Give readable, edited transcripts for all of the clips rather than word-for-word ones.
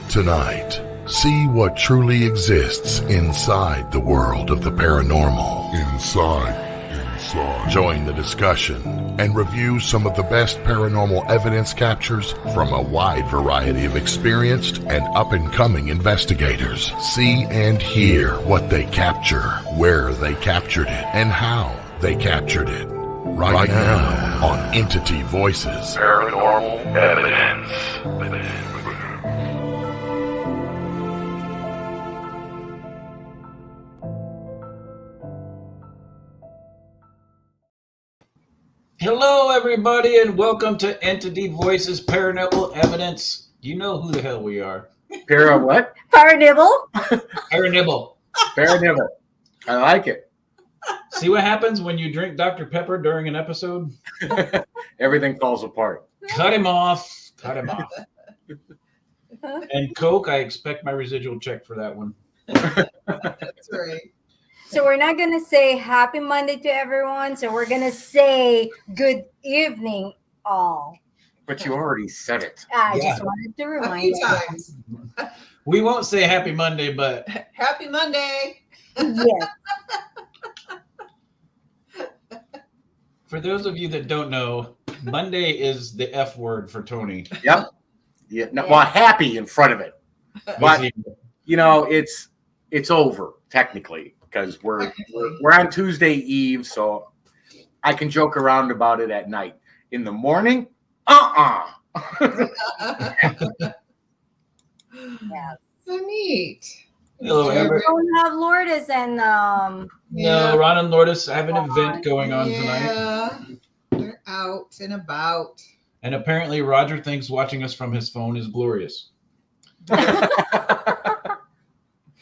Tonight, see what truly exists inside the world of the paranormal. Inside. Join the discussion and review some of the best paranormal evidence captures from a wide variety of experienced and up-and-coming investigators. See and hear what they capture, where they captured it, and how they captured it. Right now on Entity Voices Paranormal Evidence. Hello, everybody, and welcome to Entity Voices Paranormal Evidence. You know who the hell we are. What? Paranibble. Paranibble. Paranibble. I like it. See what happens when you drink Dr. Pepper during an episode? Everything falls apart. Cut him off. Cut him off. And Coke, I expect my residual check for that one. That's right. So we're not going to say happy Monday to everyone. So we're going to say good evening, all. But you already said it. I just wanted to A remind few you. times. We won't say happy Monday, but Happy Monday. Yes. for those of you that don't know, Monday is the F word for Tony. Yep. Yeah. No, well, happy in front of it. But you know, it's over technically because we're on Tuesday Eve, so I can joke around about it at night. In the morning, Yes. So neat. Hello, We Amber. don't have Lourdes and No, Ron and Lourdes have an event going on tonight. Yeah, they're out and about. And apparently Roger thinks watching us from his phone is glorious.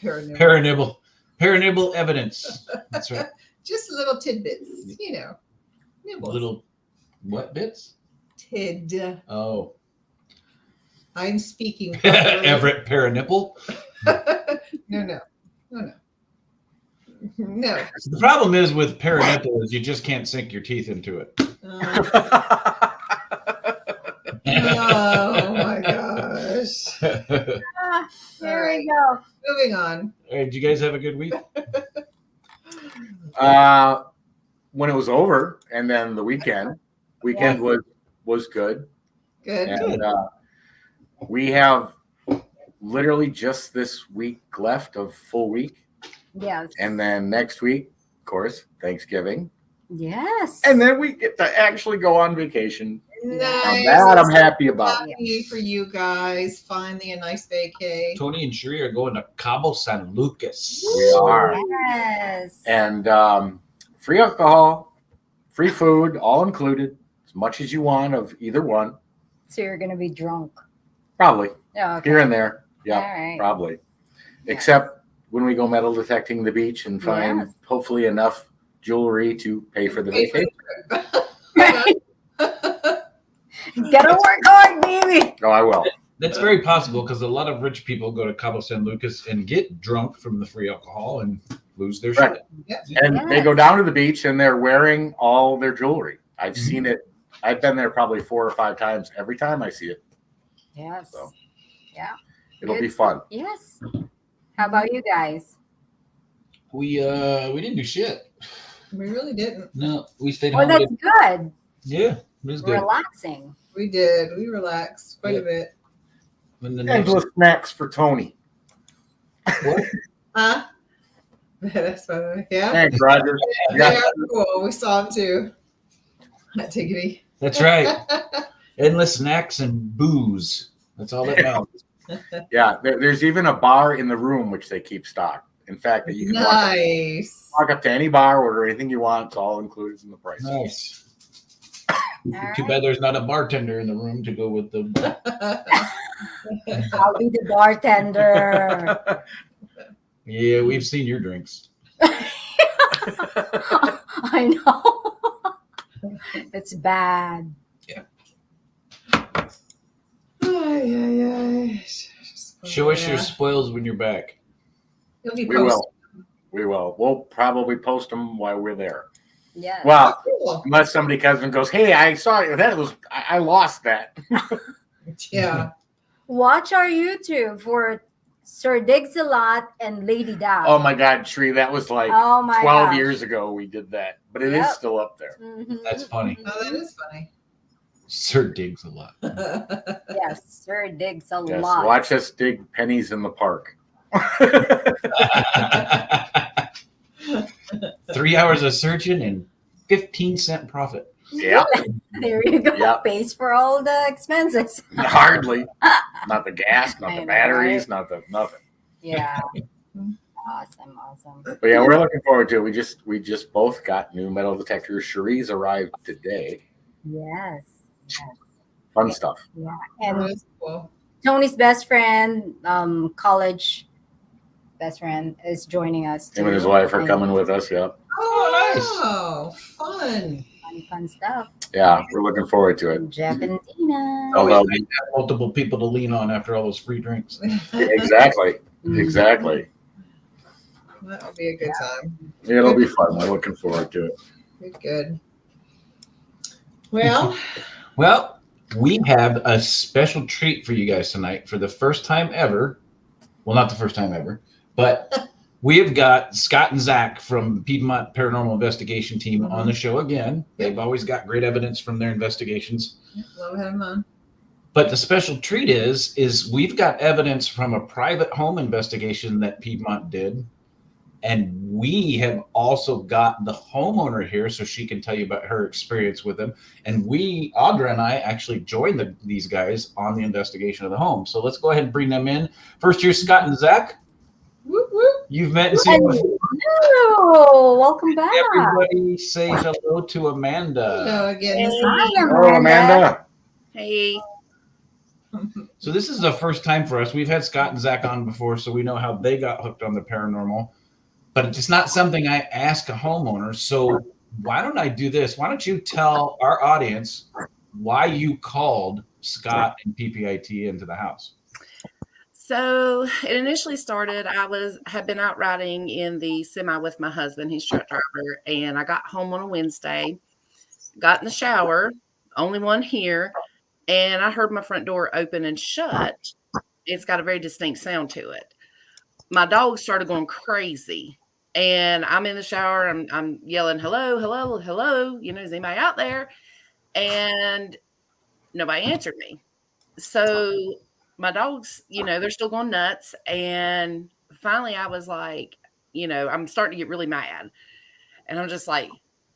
Paranormal. Paranibble evidence. That's right. Just little tidbits, you know. Nibbles. Little what bits? Tid. Oh. I'm speaking. properly. Everett Paranipple. No. No. So the problem is with paranipple is you just can't sink your teeth into it. Oh my gosh. there we go. Moving on. Hey, did you guys have a good week? when it was over, and then the weekend was good. Good. And we have literally just this week left of full week. Yes. And then next week, of course, Thanksgiving. Yes. And then we get to actually go on vacation. Nice. Now that I'm happy about. Happy for you guys. Finally a nice vacay. Tony and Sheree are going to Cabo San Lucas. We are. Yes. And free alcohol, free food, all included, as much as you want of either one. So you're going to be drunk. Probably. Oh, okay. Here and there. Yeah, All right. probably. Yeah. Except when we go metal detecting the beach and find Yes. hopefully enough jewelry to pay for the vacation. Gotta work hard, baby. Oh, I will. That's very possible because a lot of rich people go to Cabo San Lucas and get drunk from the free alcohol and lose their Right. shit. And they go down to the beach and they're wearing all their jewelry. I've seen it. I've been there probably 4 or 5 times. Every time I see it. Yes. So. Yeah. It'll be fun. Yes. How about you guys? We didn't do shit. We really didn't. No, we stayed Well, home. that's good. Yeah, it was good. Relaxing. We did. We relaxed quite a bit. And the And next, with snacks for Tony. what? Huh? That's funny. Yeah. Thanks, Roger. They Yeah. are cool. We saw them too. Antigone. That's right. Endless snacks and booze. That's all that matters. Yeah. There's even a bar in the room which they keep stocked. In fact, that you can Nice. walk up to any bar, order anything you want. It's all included in the price. Nice. All Too right. bad there's not a bartender in the room to go with the. I'll be the bartender. Yeah, we've seen your drinks. I know. It's bad. Show us your spoils when you're back. You'll be We will. We will. We'll probably post them while we're there. Yeah. Well, Cool. unless somebody comes and goes, "Hey, I saw you. That was I lost that." Yeah. Watch our YouTube for Sir Diggs-a-Lot and Lady Dab. Oh my God, Tree, that was like 12 years ago we did that, but it is still up there. Mm-hmm. That's funny. Oh, that is funny. Sir Diggs-a-Lot. Yes, Sir Diggs-a-Lot. Yes, watch us dig pennies in the park. 3 hours of searching and 15-cent profit. Yeah. There you go. Yep. Pays for all the expenses. Hardly. Not the gas, not I the know, batteries, right? not the nothing. Yeah. Awesome. But yeah, we're looking forward to it. We just both got new metal detectors. Cherie's arrived today. Yes. Fun stuff. Yeah. Oh, And that's cool. Tony's best friend, college best friend, is joining us. Him and his wife are coming with us. Yep. Oh, fun. Fun stuff. Yeah, we're looking forward to it. Jeff and Tina. Although, Always nice to have multiple people to lean on after all those free drinks. exactly. That'll be a good time. It'll be fun. We're looking forward to it. Good. Well, Well, we have a special treat for you guys tonight for the first time ever. Well, not the first time ever, but we have got Scott and Zach from Piedmont Paranormal Investigation Team on the show again. They've always got great evidence from their investigations. love having on. But the special treat is we've got evidence from a private home investigation that Piedmont did. And we have also got the homeowner here so she can tell you about her experience with them. And Audra and I actually joined these guys on the investigation of the home. So let's go ahead and bring them in. First, here's Scott and Zach. Whoop, whoop. You've met and seen before. Hello, welcome back. Everybody say hello to Amanda. Hello again. Hi, Oh, Amanda. Hey. So this is the first time for us. We've had Scott and Zach on before, so we know how they got hooked on the paranormal. But it's not something I ask a homeowner. So why don't I do this? Why don't you tell our audience why you called Scott and PPIT into the house? So it initially started, had been out riding in the semi with my husband, he's a truck driver, and I got home on a Wednesday, got in the shower, only one here, and I heard my front door open and shut. It's got a very distinct sound to it. My dog started going crazy, and I'm in the shower. I'm yelling, hello, hello, hello. You know, is anybody out there? And nobody answered me. So my dogs, you know, they're still going nuts. And finally I was like, you know, I'm starting to get really mad. And I'm just like,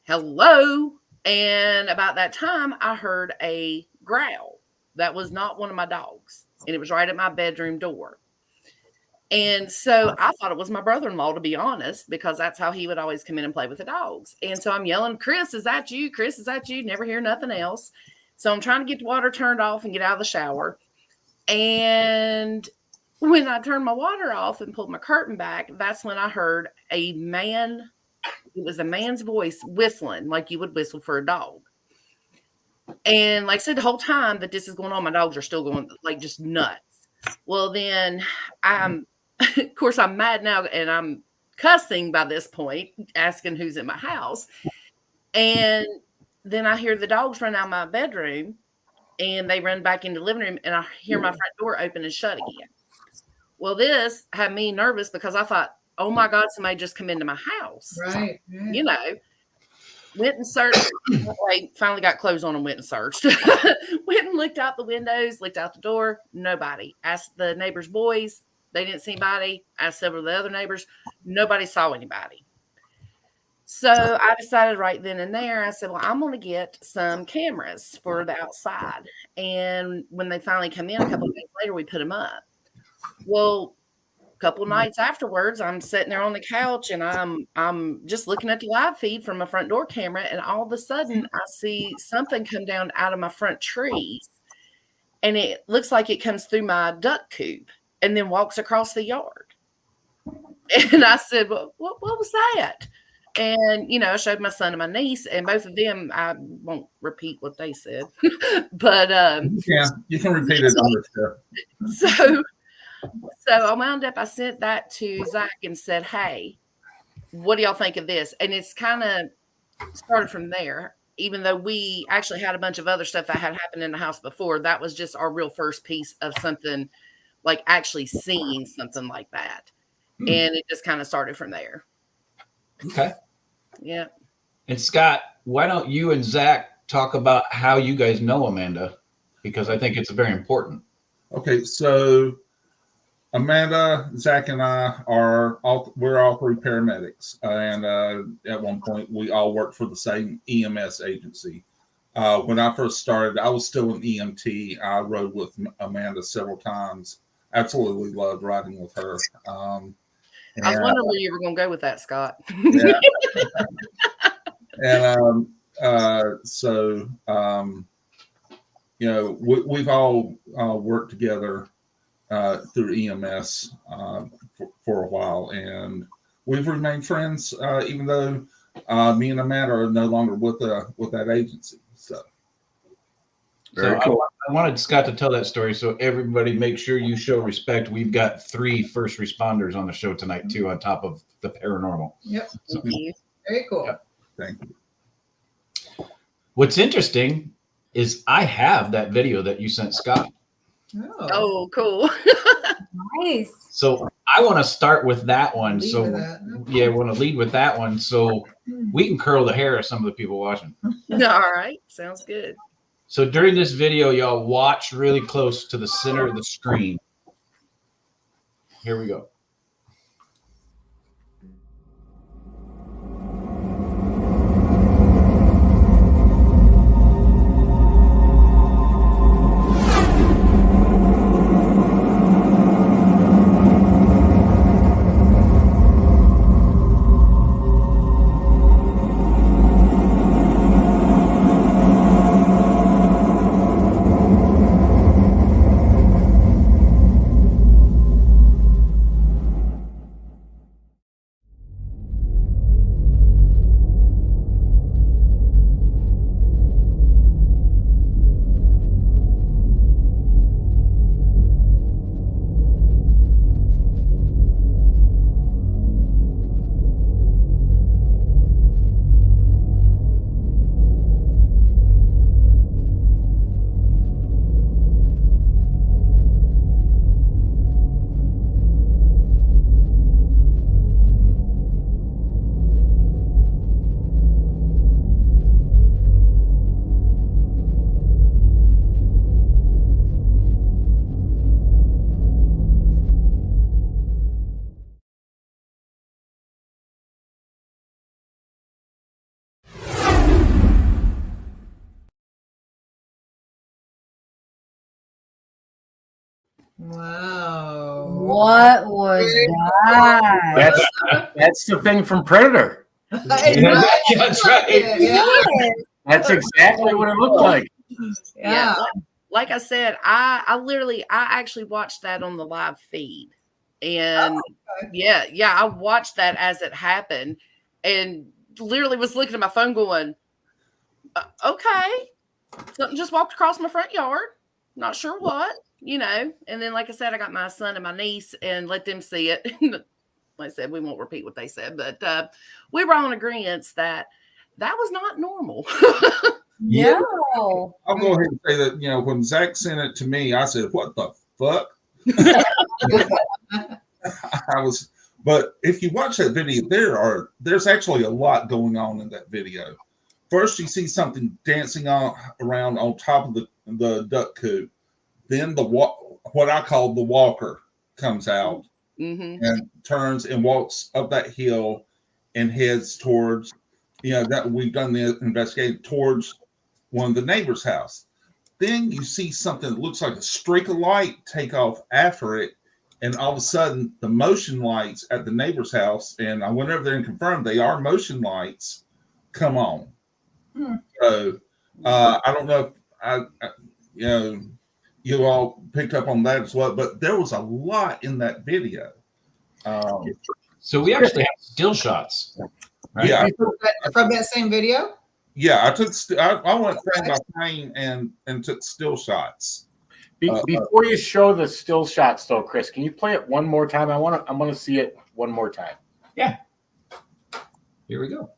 hello. And about that time, I heard a growl. That was not one of my dogs. And it was right at my bedroom door. And so I thought it was my brother-in-law, to be honest, because that's how he would always come in and play with the dogs. And so I'm yelling, Chris, is that you? Chris, is that you? Never hear nothing else. So I'm trying to get the water turned off and get out of the shower. And when I turned my water off and pulled my curtain back, that's when I heard a man. It was a man's voice whistling like you would whistle for a dog. And like I said, the whole time that this is going on, my dogs are still going like just nuts. Well, then of course, I'm mad now and I'm cussing by this point, asking who's in my house. And then I hear the dogs run out of my bedroom and they run back into the living room and I hear my front door open and shut again. Well, this had me nervous because I thought, oh my God, somebody just come into my house. Right. You know, went and searched. I finally got clothes on and went and searched. Went and looked out the windows, looked out the door. Nobody. Asked the neighbors' boys. They didn't see anybody. Asked several of the other neighbors. Nobody saw anybody. So I decided right then and there, I said, well, I'm going to get some cameras for the outside. And when they finally come in a couple of days later, we put them up. Well, a couple of nights afterwards, I'm sitting there on the couch and I'm just looking at the live feed from my front door camera. And all of a sudden I see something come down out of my front trees. And it looks like it comes through my duck coop and then walks across the yard. And I said, well, what was that? And, you know, I showed my son and my niece, and both of them, I won't repeat what they said, but you can repeat it on the show. So I wound up, I sent that to Zach and said, hey, what do y'all think of this? And it's kind of started from there. even though we actually had a bunch of other stuff that had happened in the house before, that was just our real first piece of something, like actually seeing something like that. And it just kind of started from there. Okay. Yeah. And Scott, why don't you and Zach talk about how you guys know Amanda? Because I think it's very important. Okay, so Amanda, Zach, and I we're all three paramedics, and at one point we all worked for the same EMS agency. When I first started, I was still an EMT. I rode with Amanda several times. Absolutely loved riding with her. I was wondering where you were going to go with that, Scott. Yeah. And so we've all worked together through EMS for a while, and we've remained friends, even though me and Amanda are no longer with that agency. So very cool. I wanted Scott to tell that story, so everybody make sure you show respect. We've got 3 first responders on the show tonight too, on top of the paranormal. Yep. So, Very cool. Yep. Thank you. What's interesting is I have that video that you sent Scott. Oh, cool. Nice. So I want to start with that one. Lead So with that. yeah, I want to lead with that one so we can curl the hair of some of the people watching. All right. Sounds good. So during this video, y'all watch really close to the center of the screen. Here we go. Wow. What was that? That's the thing from Predator. Yeah, that's right. Yeah. Yes. That's exactly what it looked like. Yeah. Like I said, I actually watched that on the live feed. And yeah, I watched that as it happened and literally was looking at my phone going, okay, something just walked across my front yard. Not sure what, and then, like I said, I got my son and my niece and let them see it. Like I said, we won't repeat what they said, but we were all in agreement that was not normal. Yeah. No. I'll go ahead and say that, when Zach sent it to me, I said, what the fuck? But if you watch that video, there's actually a lot going on in that video. First, you see something dancing around on top of the duck coop. Then what I call the walker comes out and turns and walks up that hill and heads towards, that we've done the investigation towards one of the neighbor's house. Then you see something that looks like a streak of light take off after it. And all of a sudden, the motion lights at the neighbor's house, and I went over there and confirmed they are motion lights, come on. So I don't know if you all picked up on that as well, but there was a lot in that video. So we actually have still shots. Right? Yeah, From that same video? yeah. I went frame by frame and took still shots. Before you show the still shots, though, Chris, can you play it one more time? I want to see it one more time. Yeah. Here we go.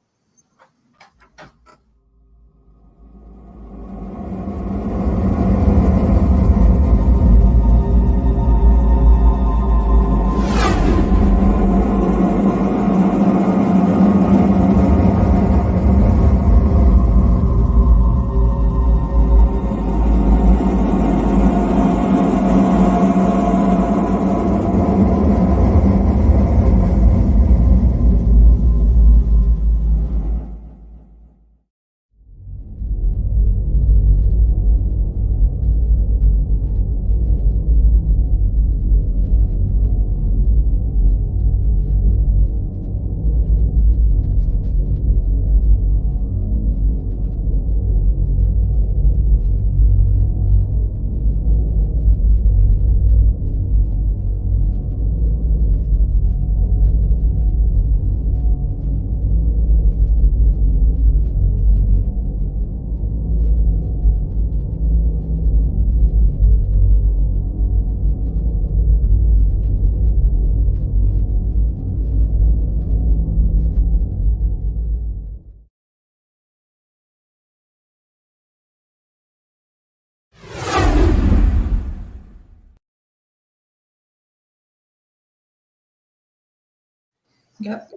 Yep.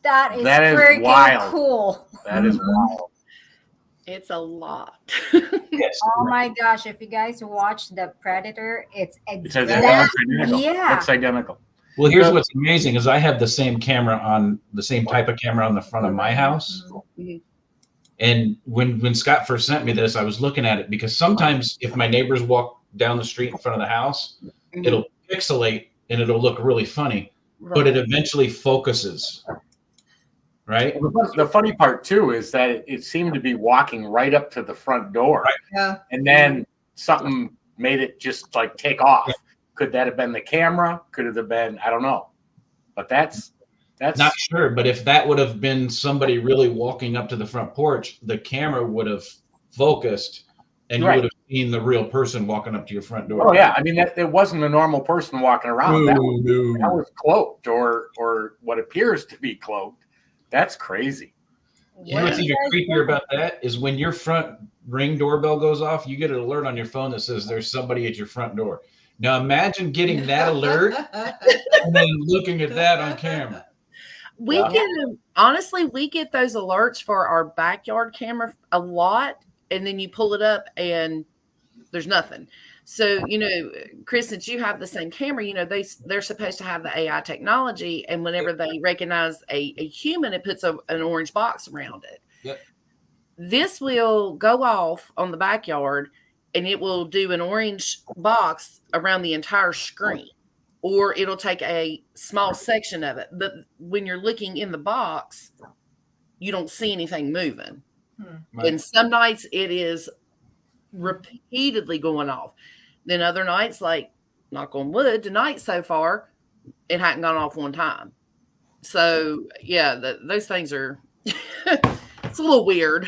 That is That is freaking wild. cool. That is wild. It's a lot. Yes. Oh my gosh! If you guys watch The Predator, it's It exactly says it looks identical. yeah. Looks identical. Well, here's what's amazing is I have the same type of camera on the front of my house. Mhm. And when Scott first sent me this, I was looking at it because sometimes if my neighbors walk down the street in front of the house, Mhm. it'll pixelate and it'll look really funny, but it eventually focuses. Right. The funny part too is that it seemed to be walking right up to the front door, Right. Yeah. and then something made it just like take off. Could that have been the camera? Could it have been? I don't know. But that's Not sure, but if that would have been somebody really walking up to the front porch, the camera would have focused and you Right. would have seen the real person walking up to your front door. Oh yeah, I mean it wasn't a normal person walking around. That was cloaked or what appears to be cloaked. That's crazy. You know what's even creepier about that is when your front Ring doorbell goes off, you get an alert on your phone that says there's somebody at your front door. Now imagine getting that alert and then looking at that on camera. We get honestly, we get those alerts for our backyard camera a lot, and then you pull it up and there's nothing. So, Chris, since you have the same camera, they're supposed to have the AI technology, and whenever they recognize a human, it puts an orange box around it. Yep. This will go off on the backyard, and it will do an orange box around the entire screen, or it'll take a small section of it. But when you're looking in the box, you don't see anything moving. Right. And some nights it is repeatedly going off. Then other nights, like knock on wood, tonight so far, it hadn't gone off one time. So yeah, those things are it's a little weird.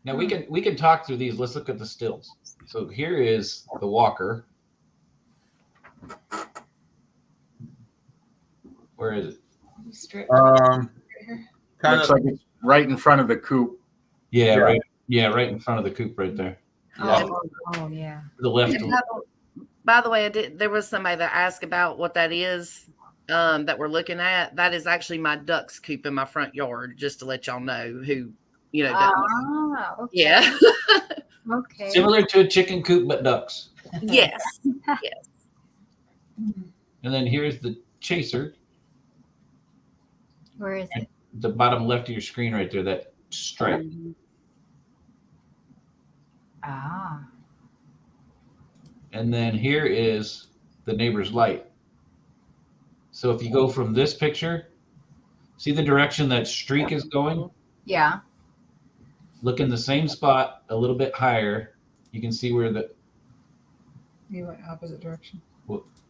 Now we can talk through these. Let's look at the stills. So here is the walker. Where is it? Kind Looks of like it's right in front of the coop. Yeah, right. Yeah, right in front of the coop right there. Oh yeah. The left. And by the way, there was somebody that asked about what that is that we're looking at. That is actually my duck's coop in my front yard, just to let y'all know who, doesn't. Okay. Yeah. Okay. Similar to a chicken coop, but ducks. Yes. And then here's the chaser. Where is it? The bottom left of your screen right there, that stripe. Ah. And then here is the neighbor's light. So if you go from this picture, see the direction that streak is going? Yeah. Look in the same spot, a little bit higher. You can see where You went opposite direction.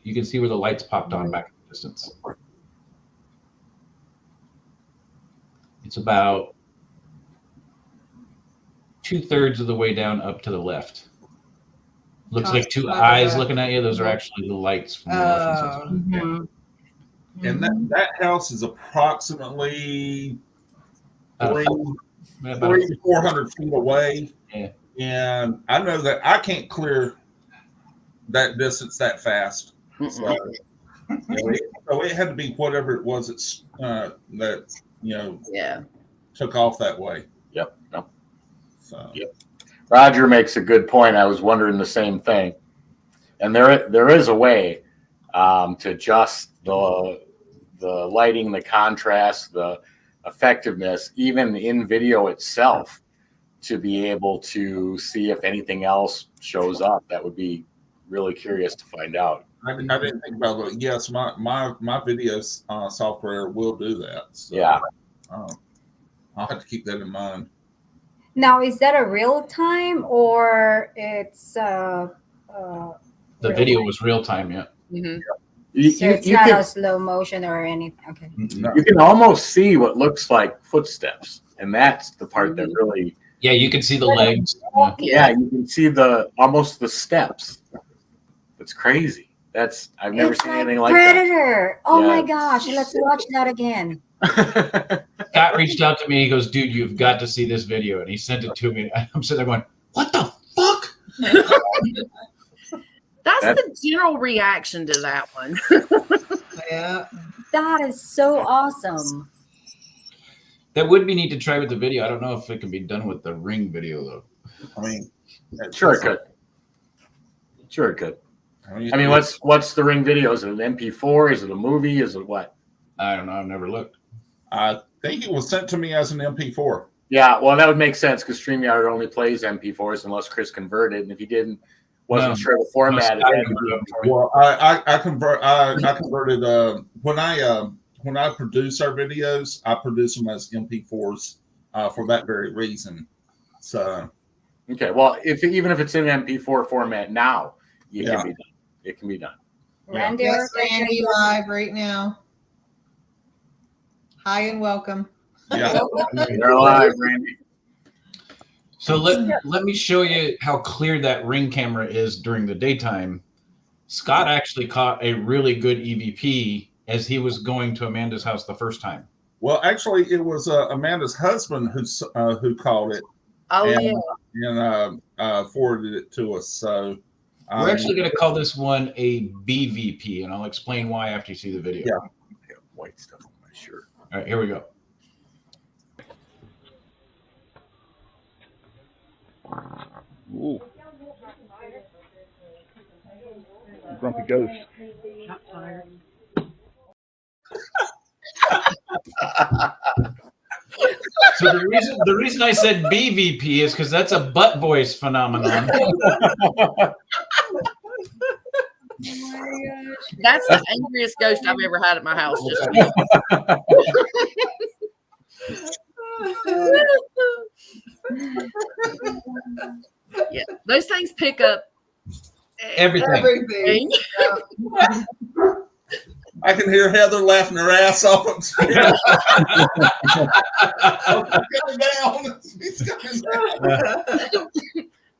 you can see where the lights popped on back in the distance. It's about 2/3 of the way down up to the left. Looks like two eyes looking at you. Those are actually the lights from the left and center. Mm-hmm. and that house is approximately 300 to 400 feet away. Yeah. And I know that I can't clear that distance that fast. So, so it had to be whatever it was that Yeah. took off that way. Yep. So Yep. Roger makes a good point. I was wondering the same thing. And there is a way to adjust the lighting, the contrast, the effectiveness, even in video itself, to be able to see if anything else shows up. That would be really curious to find out. I didn't think about it. Yes, my video software will do that. So, Yeah. I'll have to keep that in mind. Now, is that a real time or it's The video was real time, yeah. Mm-hmm. so it's not a slow motion or anything? Okay. No. You can almost see what looks like footsteps, and that's the part that really. Yeah, you can see the legs. Yeah, you can see almost the steps. It's crazy. I've never It's seen like anything like Predator. Oh my Yeah. gosh, let's watch that again. that. Scott reached out to me. He goes, "Dude, you've got to see this video," and he sent it to me. I'm sitting there going, "What the fuck?" That's the general reaction to that one. Yeah. That is so awesome. That would be neat to try with the video. I don't know if it can be done with the Ring video though. I mean, Sure it could. Sure it could. I mean, what's the Ring video? Is it an MP4? Is it a movie? Is it what? I don't know. I've never looked. I think it was sent to me as an MP4. Yeah, well, that would make sense because StreamYard only plays MP4s unless Chris converted, and if he wasn't sure the format. Well, I converted when I produce our videos, I produce them as MP4s for that very reason. So okay, well, even if it's in MP4 format now, it can be done. It can be done. Randy, Yes, Randy, live right now. Hi and welcome. yeah, They're live, Randy. So let me show you how clear that Ring camera is during the daytime. Scott actually caught a really good EVP as he was going to Amanda's house the first time. well, actually, it was Amanda's husband who called it. Oh, and forwarded it to us. So We're actually going to call this one a BVP, and I'll explain why after you see the video. Yeah. I got white stuff on my shirt. All right, here we go. Ooh. Grumpy ghost. So the reason I said BVP is because that's a butt voice phenomenon. That's the angriest ghost I've ever had at my house. Just yeah, those things pick up Everything. I can hear Heather laughing her ass off.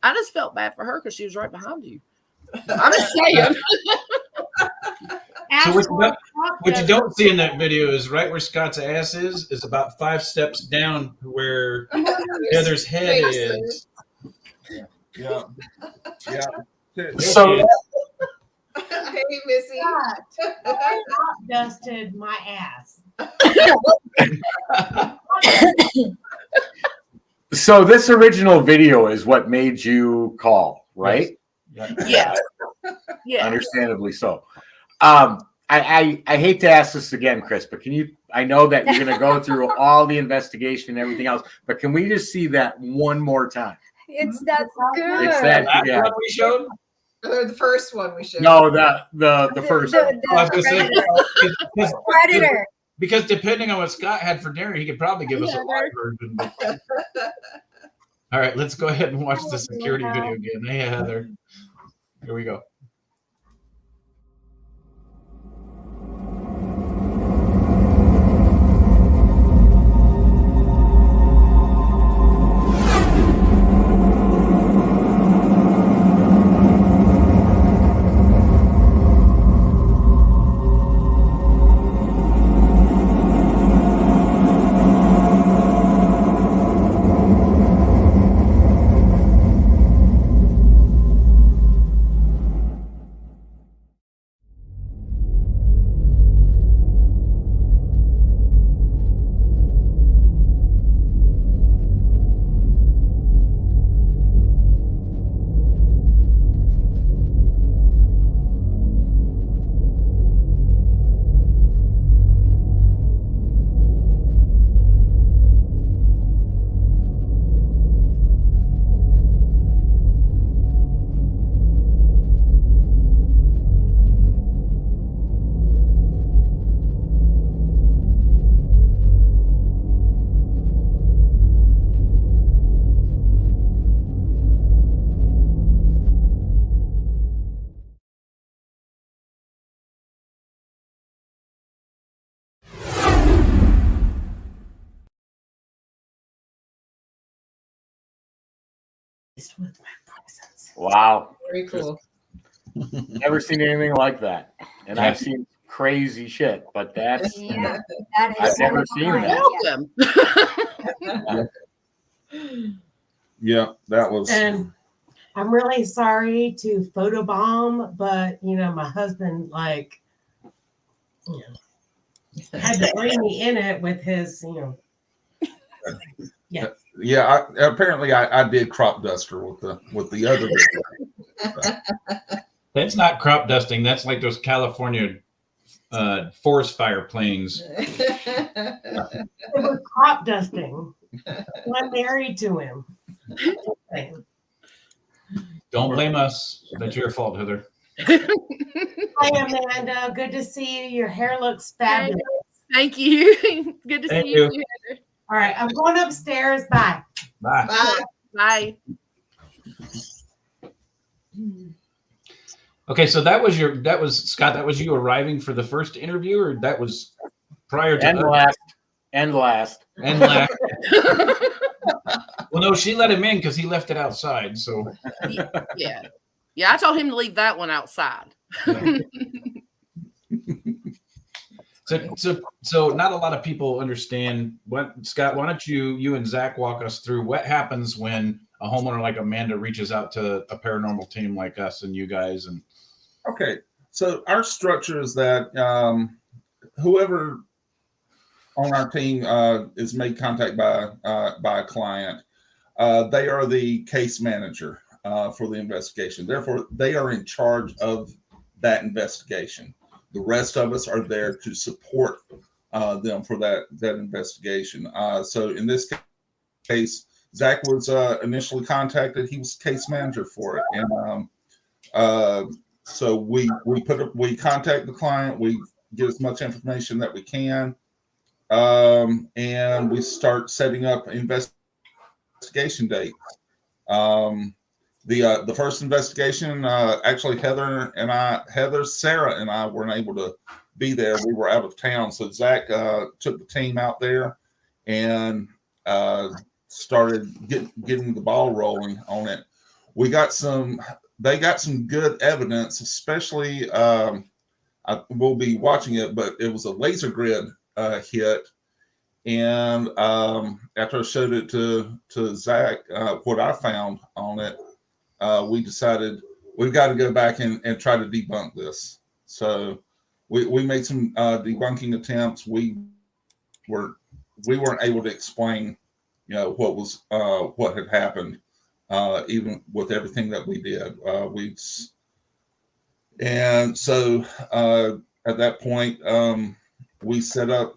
I just felt bad for her because she was right behind you. I'm just saying. So what you don't see in that video is right where Scott's ass is about 5 steps down where Heather's head is. Yeah. So Hey, Missy. I dusted my ass. So this original video is what made you call, right? Yeah. Yeah. Understandably so. I hate to ask this again, Chris, but can you? I know that you're going to go through all the investigation and everything else, but can we just see that one more time? It's that good. It's that. Yeah. What we showed? Or the first one we showed. No, the first. The I was gonna say, Predator. because depending on what Scott had for dinner, he could probably give us a live version. All right, let's go ahead and watch the security video again. Hey, Heather. Here we go. With my presence. Wow. Very cool. Never seen anything like that, and I've seen crazy shit, but that's Yeah, that is I've never seen that. Welcome. Yeah, that was. And I'm really sorry to photobomb, but my husband, Had to bring me in it with his, Yeah. Yeah. Apparently, I did crop duster with the other video. That's not crop dusting. That's like those California forest fire planes. It was crop dusting. I'm married to him. Don't blame us. That's your fault, Heather. Hi, Amanda. Good to see you. Your hair looks fabulous. Thank you. Good to Thank see you. you. All right, I'm going upstairs. Bye. Bye. Bye. Bye. Okay, so that was Scott. That was you arriving for the first interview, or that was prior to And last. And last. And last. Well, no, she let him in because he left it outside. So Yeah. I told him to leave that one outside. So not a lot of people understand what, Scott, why don't you and Zach walk us through what happens when a homeowner like Amanda reaches out to a paranormal team like us and you guys. And okay, so our structure is that whoever on our team is made contact by a client, they are the case manager for the investigation. Therefore, they are in charge of that investigation. The rest of us are there to support them for that investigation. So in this case, Zach was initially contacted. He was case manager for it, and so we contact the client. We get as much information that we can, and we start setting up investigation dates. The first investigation, actually Sarah and I weren't able to be there. We were out of town. So Zach took the team out there and started getting the ball rolling on it. They got some good evidence, especially we'll be watching it, but it was a laser grid hit. And after I showed it to Zach, what I found on it, we decided we've got to go back and try to debunk this. So we made some debunking attempts. We weren't able to explain, what had happened, even with everything that we did. And so at that point, we set up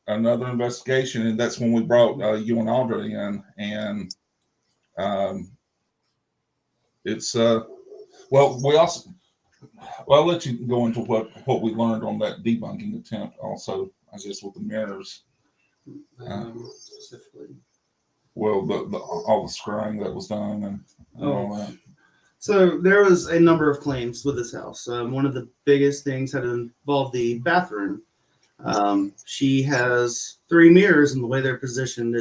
another investigation, and that's when we brought you and Audrey in, and it's I'll let you go into what we learned on that debunking attempt also, I guess, with the mirrors. Specifically. Well, all the scrying that was done and all that. So there was a number of claims with this house. One of the biggest things had involved the bathroom. She has 3 mirrors, and the way they're positioned,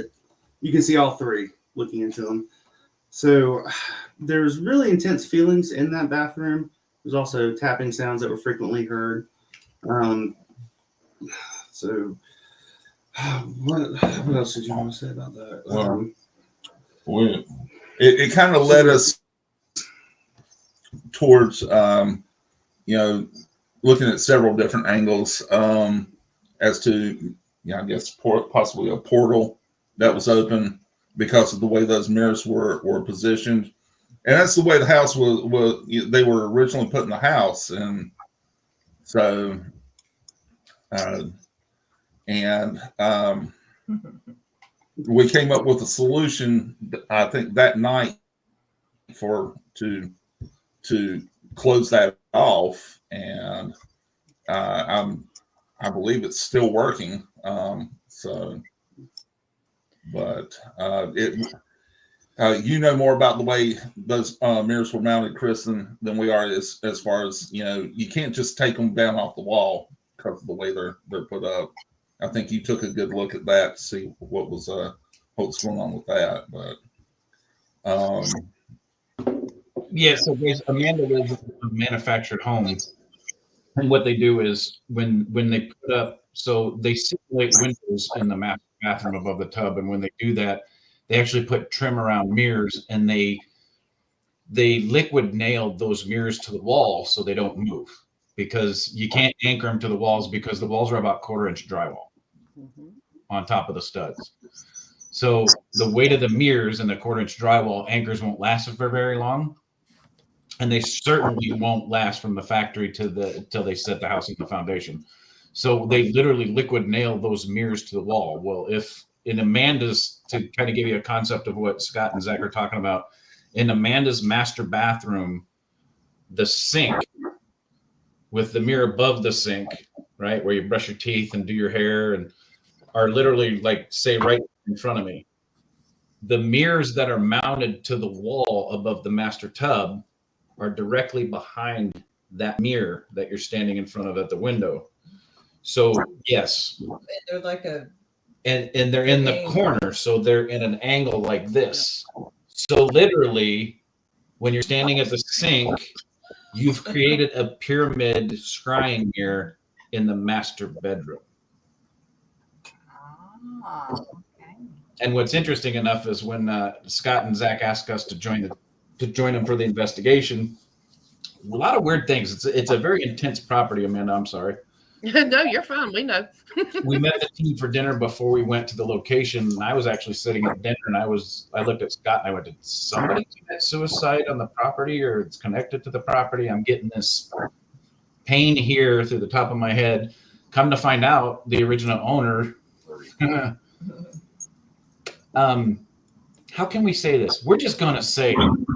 you can see all 3 looking into them. So there's really intense feelings in that bathroom. There's also tapping sounds that were frequently heard. So what else did you want to say about that? It kind of led us towards, looking at several different angles as to, I guess, possibly a portal that was open because of the way those mirrors were positioned. And that's the way the house was they were originally put in the house. And so, we came up with a solution, I think, that night to close that off. And I believe it's still working. But you know more about the way those mirrors were mounted, Chris, than we are as far as, you can't just take them down off the wall because of the way they're put up. I think you took a good look at that to see what was going on with that. But yeah, so Amanda lives in a manufactured home, and what they do is when they put up, so they simulate windows in the bathroom above the tub, and when they do that, they actually put trim around mirrors, and they liquid nailed those mirrors to the wall so they don't move. because you can't anchor them to the walls because the walls are about 1/4 inch drywall on top of the studs. So the weight of the mirrors and the 1/4 inch drywall anchors won't last for very long. And they certainly won't last from the factory till they set the house in the foundation. So they literally liquid nail those mirrors to the wall. Well, if in Amanda's, to kind of give you a concept of what Scott and Zach are talking about, in Amanda's master bathroom, the sink with the mirror above the sink, right, where you brush your teeth and do your hair, and are literally like, say, right in front of me. The mirrors that are mounted to the wall above the master tub are directly behind that mirror that you're standing in front of at the window. So yes, They're like and they're in the corner, so they're in an angle like this. So literally, when you're standing at the sink, you've created a pyramid scrying mirror in the master bedroom. And what's interesting enough is when Scott and Zach asked us to join them for the investigation, a lot of weird things. It's a very intense property, Amanda. I'm sorry. No, you're fine. We know. We met the team for dinner before we went to the location, and I was actually sitting at dinner, and I looked at Scott and I went, did somebody commit suicide on the property, or it's connected to the property? I'm getting this pain here through the top of my head. Come to find out, the original owner. How can we say this? We're just gonna say it.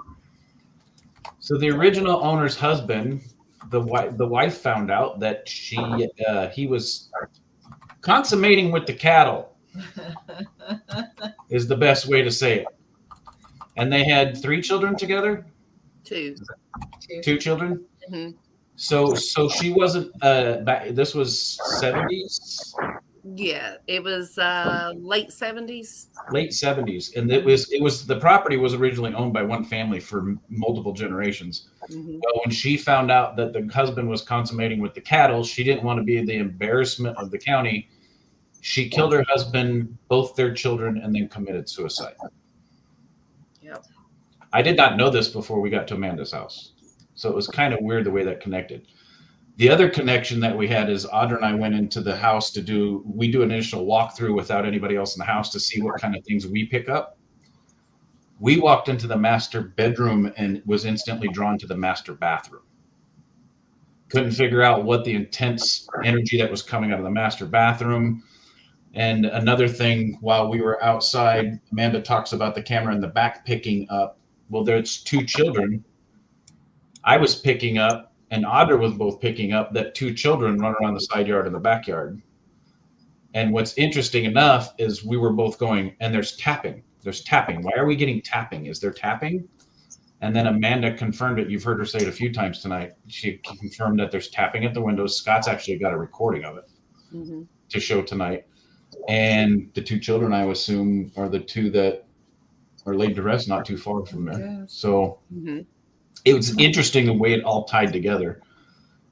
So the original owner's husband, the wife found out that he was consummating with the cattle, is the best way to say it. And they had 3 children together. Two children. Mm-hmm. So she wasn't. This was 70s. Yeah, it was late 70s. Late 70s, and it was the property was originally owned by one family for multiple generations. Well, when she found out that the husband was consummating with the cattle, she didn't want to be the embarrassment of the county. She killed her husband, both their children, and then committed suicide. Yep. I did not know this before we got to Amanda's house, so it was kind of weird the way that connected. The other connection that we had is Audra and I went into the house to do an initial walkthrough without anybody else in the house to see what kind of things we pick up. We walked into the master bedroom and was instantly drawn to the master bathroom. Couldn't figure out what the intense energy that was coming out of the master bathroom. And another thing, while we were outside, Amanda talks about the camera in the back picking up. Well, there's 2 children. I was picking up, and Audra was both picking up that 2 children run around the side yard and the backyard. And what's interesting enough is we were both going, and there's tapping. There's tapping. Why are we getting tapping? Is there tapping? And then Amanda confirmed it. You've heard her say it a few times tonight. She confirmed that there's tapping at the windows. Scott's actually got a recording of it to show tonight. And the 2 children, I assume, are the 2 that are laid to rest not too far from there. Yeah. So it was interesting the way it all tied together.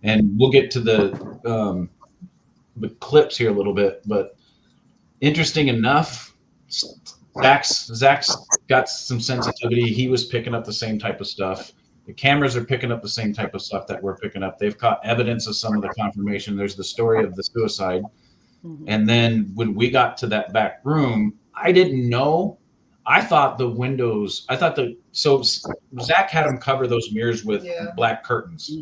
And we'll get to the clips here a little bit, but interesting enough, Zach's got some sensitivity. He was picking up the same type of stuff. The cameras are picking up the same type of stuff that we're picking up. They've caught evidence of some of the confirmation. There's the story of the suicide. And then when we got to that back room, I didn't know. I thought the windows, so Zach had him cover those mirrors with black curtains.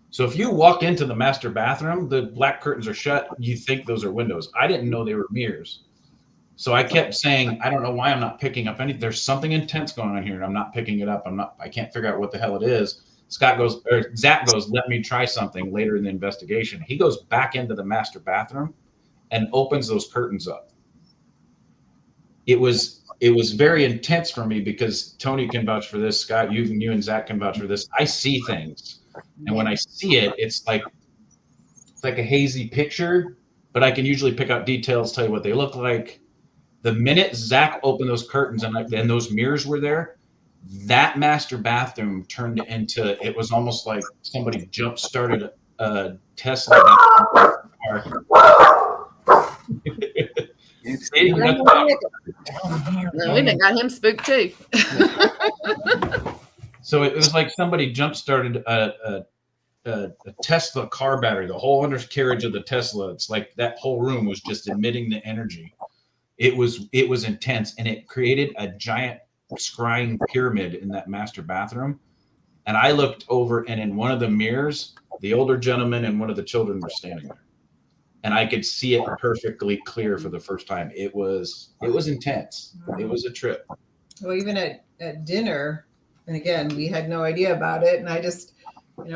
So if you walk into the master bathroom, the black curtains are shut. You think those are windows. I didn't know they were mirrors. So I kept saying, I don't know why I'm not picking up anything. There's something intense going on here, and I'm not picking it up. I can't figure out what the hell it is. Zach goes, let me try something later in the investigation. He goes back into the master bathroom and opens those curtains up. It was very intense for me because Tony can vouch for this. Scott, you and Zach can vouch for this. I see things. And when I see it, it's like a hazy picture, but I can usually pick out details, tell you what they look like. The minute Zach opened those curtains and those mirrors were there, that master bathroom turned into, it was almost like somebody jump started a Tesla. We done got him spooked too. So it was like somebody jump started a Tesla car battery, the whole undercarriage of the Tesla. It's like that whole room was just emitting the energy. It was intense, and it created a giant scrying pyramid in that master bathroom. And I looked over, and in one of the mirrors, the older gentleman and one of the children were standing there, and I could see it perfectly clear for the first time. It was intense. It was a trip. Well, even at dinner, and again, we had no idea about it, and I just,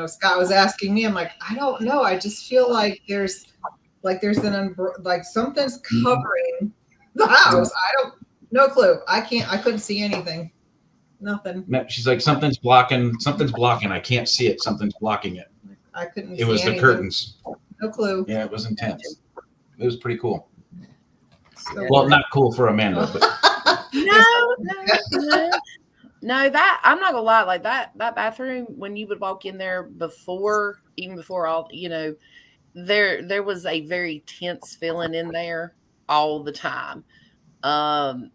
Scott was asking me, I'm like, I don't know, I just feel like there's something's covering the house. No clue. I couldn't see anything. Nothing. She's like, something's blocking. I can't see it. Something's blocking it. I couldn't. It was the curtains. No clue. Yeah, it was intense. It was pretty cool. So well, not cool for Amanda, but no. That I'm not gonna lie. Like that bathroom, when you would walk in there even before all, there was a very tense feeling in there all the time. And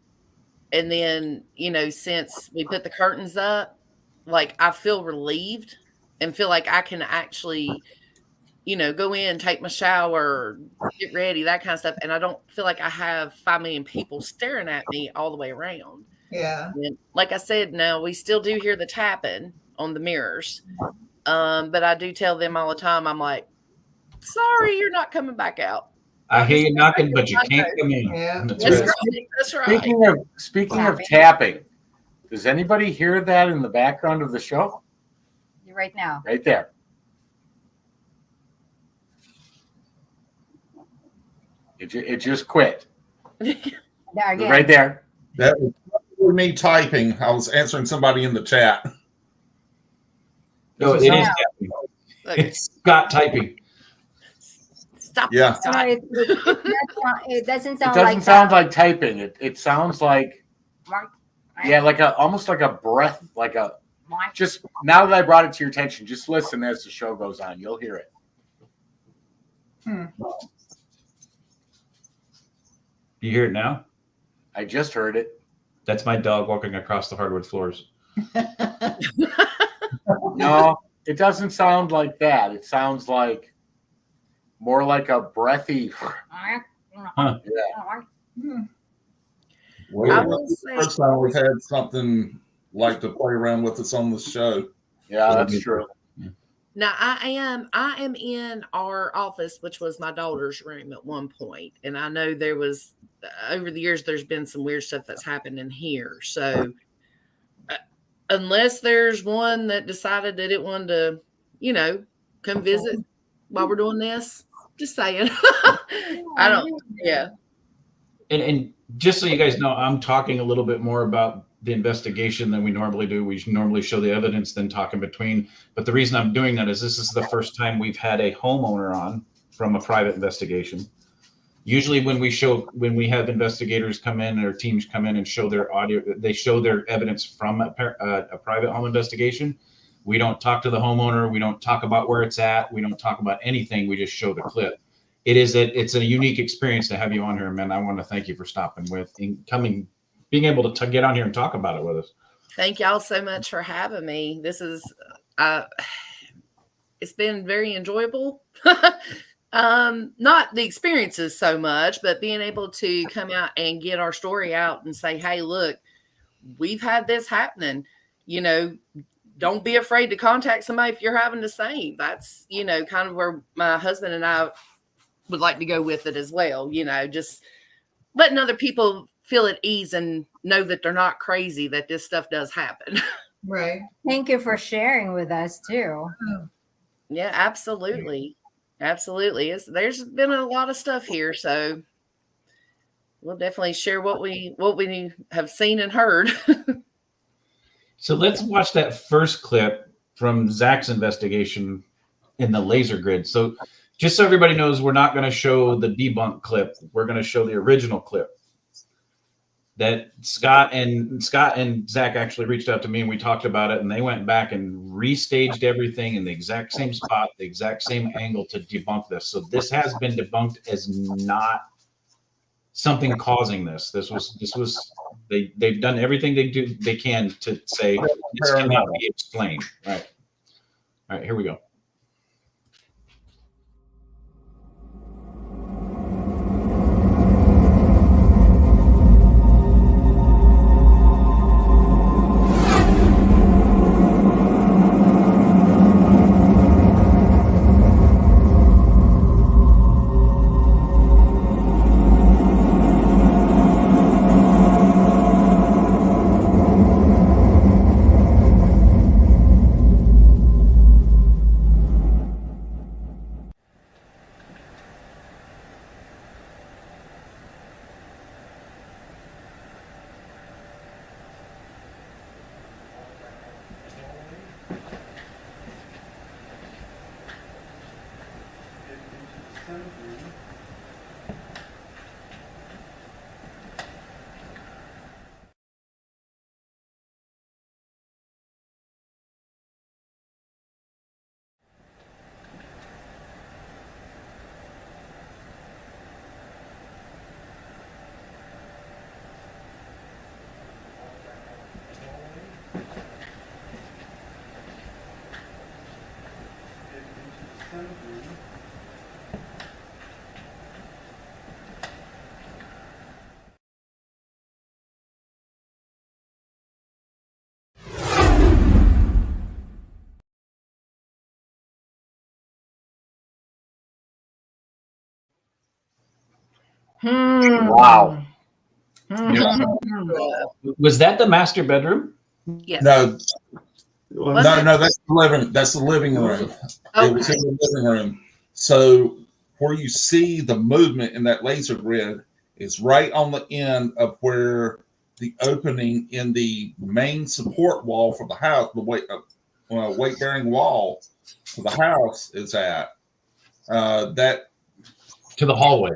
then, since we put the curtains up, like I feel relieved and feel like I can actually, go in, take my shower, get ready, that kind of stuff. And I don't feel like I have 5 million people staring at me all the way around. Yeah. And like I said, now we still do hear the tapping on the mirrors. But I do tell them all the time, I'm like, sorry, you're not coming back out. I hear you knocking, but you can't come in. Yeah. That's right. Speaking of tapping, does anybody hear that in the background of the show? Right now. Right there. It just quit. There again. Right there. That was me typing. I was answering somebody in the chat. No, it is tapping. It's Scott typing. Stop. Yeah. Stop. It doesn't sound It doesn't like sound like typing. It sounds like almost like a breath, just now that I brought it to your attention, just listen as the show goes on. You'll hear it. You hear it now? I just heard it. That's my dog walking across the hardwood floors. No, it doesn't sound like that. It sounds like more like a breathy. Huh. Yeah. Well, I will say- first time we've had something like to play around with us on the show. Yeah, that's true. Now I am in our office, which was my daughter's room at one point, and I know there was over the years there's been some weird stuff that's happened in here. So unless there's one that decided that it wanted to, come visit while we're doing this, just saying. I don't. Yeah. And just so you guys know, I'm talking a little bit more about the investigation than we normally do. We normally show the evidence, then talk in between. But the reason I'm doing that is this is the first time we've had a homeowner on from a private investigation. Usually when we have investigators come in or teams come in and show their audio, they show their evidence from a private home investigation. We don't talk to the homeowner. We don't talk about where it's at. We don't talk about anything. We just show the clip. It's a unique experience to have you on here, man. I want to thank you for stopping with and coming, being able to get on here and talk about it with us. Thank y'all so much for having me. This is, it's been very enjoyable. Not the experiences so much, but being able to come out and get our story out and say, hey, look, we've had this happening. Don't be afraid to contact somebody if you're having the same. That's, kind of where my husband and I would like to go with it as well. Just letting other people feel at ease and know that they're not crazy, that this stuff does happen. Right. Thank you for sharing with us too. Yeah, absolutely. Absolutely. There's been a lot of stuff here, so we'll definitely share what we have seen and heard. So let's watch that first clip from Zach's investigation in the laser grid. So just so everybody knows, we're not going to show the debunk clip. We're going to show the original clip that Scott and Zach actually reached out to me and we talked about it, and they went back and restaged everything in the exact same spot, the exact same angle to debunk this. So this has been debunked as not something causing this. This was they've done everything they can to say this cannot be explained. All right, here we go. Wow. Was that the master bedroom? Yes. No, Was no, it? no. That's the living room. It was in the living room. So where you see the movement in that laser grid is right on the end of where the opening in the main support wall for the house, the weight bearing wall for the house is at. That To the hallway.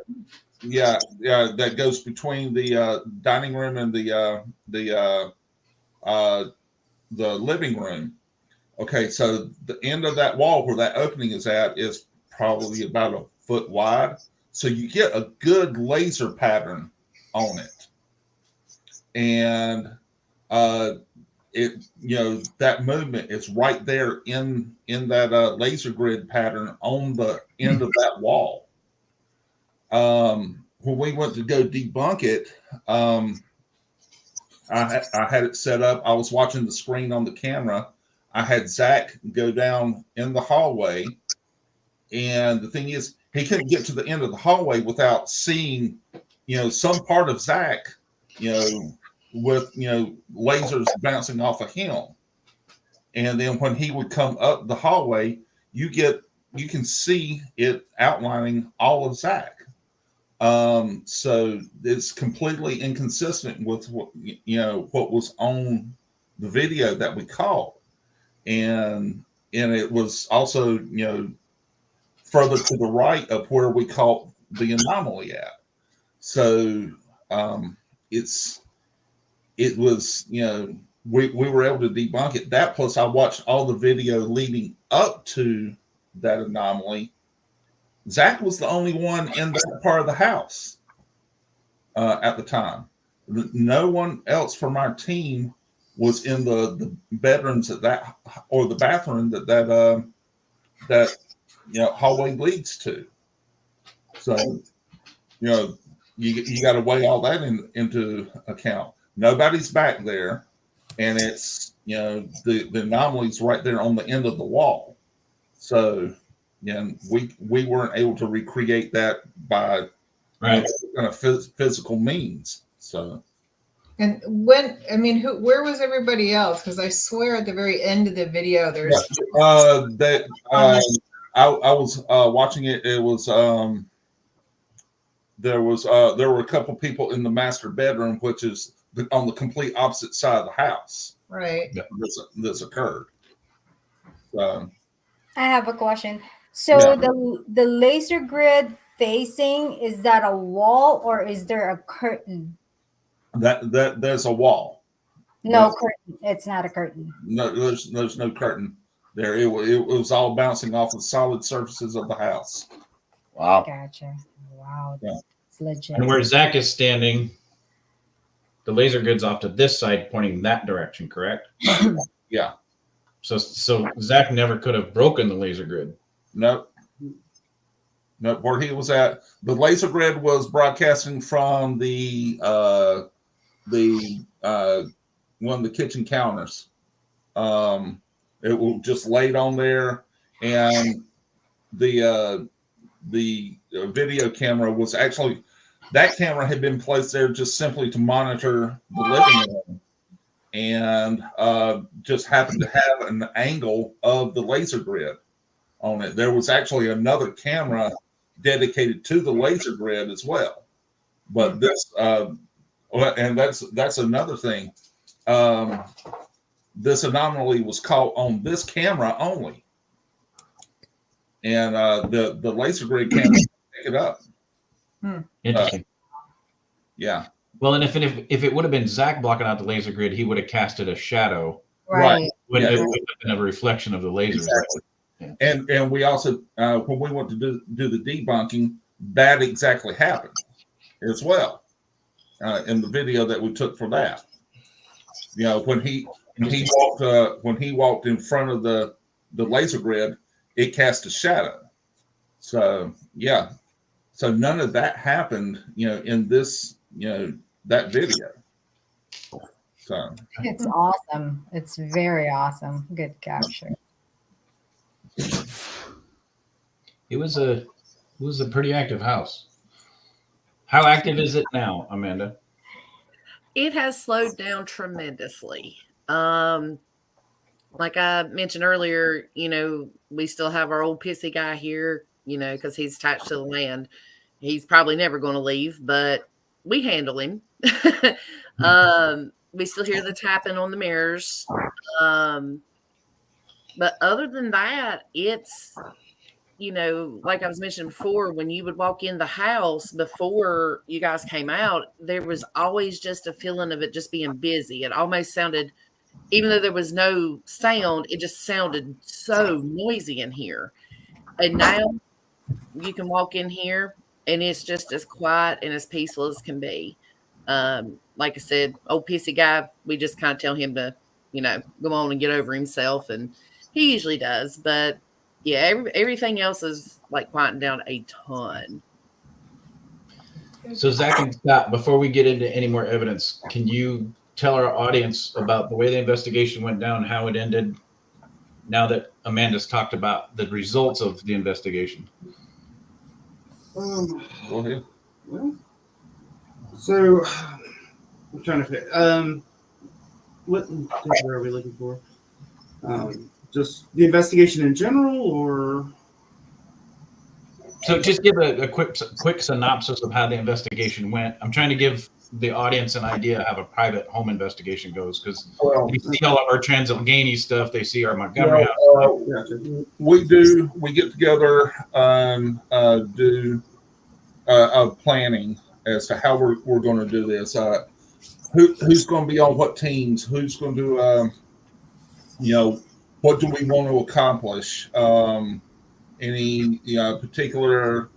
yeah, that goes between the dining room and the living room. Okay, so the end of that wall where that opening is at is probably about a foot wide. So you get a good laser pattern on it. And that movement is right there in that laser grid pattern on the end of that wall. When we went to go debunk it, I had it set up. I was watching the screen on the camera. I had Zach go down in the hallway, and the thing is, he couldn't get to the end of the hallway without seeing, some part of Zach, with lasers bouncing off of him. And then when he would come up the hallway, you can see it outlining all of Zach. So it's completely inconsistent with what was on the video that we caught. And it was also, further to the right of where we caught the anomaly at. So it was, we were able to debunk it. That plus I watched all the video leading up to that anomaly. Zach was the only one in that part of the house at the time. No one else from our team was in the bedrooms or the bathroom that hallway leads to. So you got to weigh all that into account. Nobody's back there, and it's the anomaly's right there on the end of the wall. So we weren't able to recreate that by physical means. So. And where was everybody else? Because I swear at the very end of the video, there's. I was watching it. It was there were a couple people in the master bedroom, which is on the complete opposite side of the house. Right. This occurred. So. I have a question. So the laser grid facing, is that a wall or is there a curtain? That there's a wall. No curtain. It's not a curtain. No, there's no curtain there. It was all bouncing off of solid surfaces of the house. Wow. Gotcha. Wow. Yeah. That's legit. And where Zach is standing, the laser grid's off to this side, pointing that direction, correct? Yeah. So Zach never could have broken the laser grid. No, where he was at, the laser grid was broadcasting from the one of the kitchen counters. It was just laid on there, and the video camera was actually, that camera had been placed there just simply to monitor the living room, and just happened to have an angle of the laser grid on it. There was actually another camera dedicated to the laser grid as well. But this, and that's another thing. This anomaly was caught on this camera only, and the laser grid camera pick it up. Interesting. Yeah. Well, and if it would have been Zach blocking out the laser grid, he would have casted a shadow. Right. When Yeah. it would have been a reflection of the lasers. Exactly. Yeah. And we also when we went to do the debunking, that exactly happened as well in the video that we took for that. You know, when he walked in front of the laser grid, it cast a shadow. So yeah, so none of that happened, you know, in this, you know, that video. So It's awesome. It's very awesome. Good capture. It was a pretty active house. How active is it now, Amanda? It has slowed down tremendously. Like I mentioned earlier, you know, we still have our old pissy guy here, you know, because he's attached to the land. He's probably never going to leave, but we handle him. We still hear the tapping on the mirrors. But other than that, it's, you know, like I was mentioning before, when you would walk in the house before you guys came out, there was always just a feeling of it just being busy. It almost sounded, even though there was no sound, it just sounded so noisy in here. And now you can walk in here and it's just as quiet and as peaceful as can be. Like I said, old pissy guy, we just kind of tell him to, you know, go on and get over himself. And he usually does. But yeah, everything else is like quieting down a ton. So Zach and Scott, before we get into any more evidence, can you tell our audience about the way the investigation went down, how it ended, now that Amanda's talked about the results of the investigation? go ahead. Well, so I'm trying to pick. What are we looking for? Just the investigation in general, or? So just give a quick synopsis of how the investigation went. I'm trying to give the audience an idea of how a private home investigation goes, because they see all of our Transylvania stuff, they see our Montgomery house stuff. We get together and do planning as to how we're going to do this. Who's going to be on what teams? Who's going to you know, what do we want to accomplish? Any particular,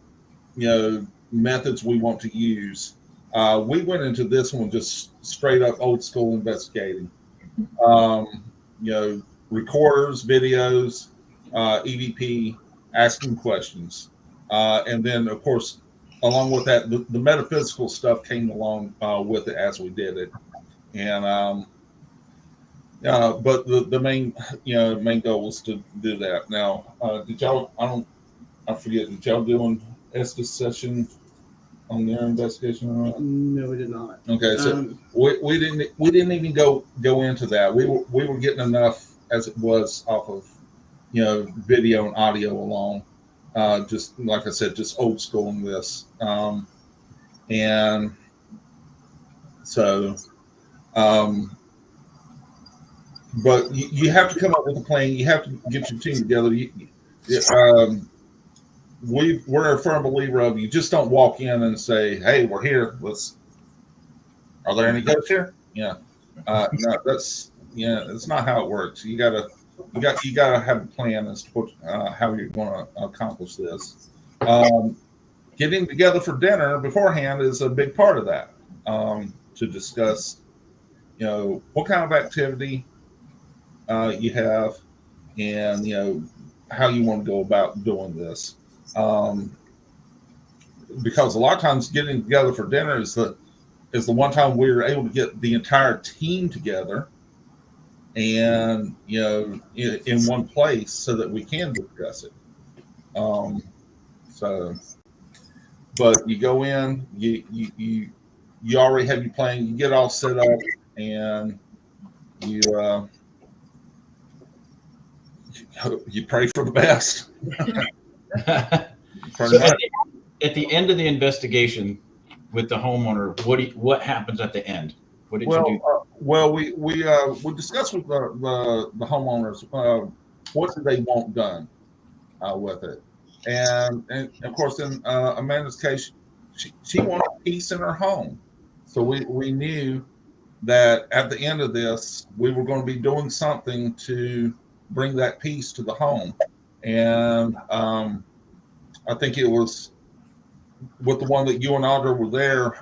you know, methods we want to use. We went into this one just straight up old school investigating. You know, recorders, videos, EVP, asking questions. And then, of course, along with that, the metaphysical stuff came along with it as we did it. And but the main goal was to do that. Now, did y'all? I forget. Did y'all do an Estes session on their investigation or not? No, we did not. Okay, so we didn't even go into that. We were getting enough as it was off of, you know, video and audio alone. Just like I said, just old school in this. And so. But you have to come up with a plan. You have to get your team together. We're a firm believer of you just don't walk in and say, "Hey, we're here. Are there any ghosts here?" Yeah, no, that's not how it works. You gotta have a plan as to what, how you're going to accomplish this. Getting together for dinner beforehand is a big part of that. To discuss, you know, what kind of activity you have, and you know how you want to go about doing this, because a lot of times getting together for dinner is the one time we're able to get the entire team together, and you know in one place so that we can discuss it. So, but you go in, you already have your plan, you get all set up, and you pray for the best. So at the end of the investigation with the homeowner, what happens at the end? What did you do? Well, we discussed with the homeowners what do they want done with it, And of course, in Amanda's case, she wanted peace in her home. So we knew that at the end of this, we were going to be doing something to bring that peace to the home. And I think it was with the one that you and Audra were there,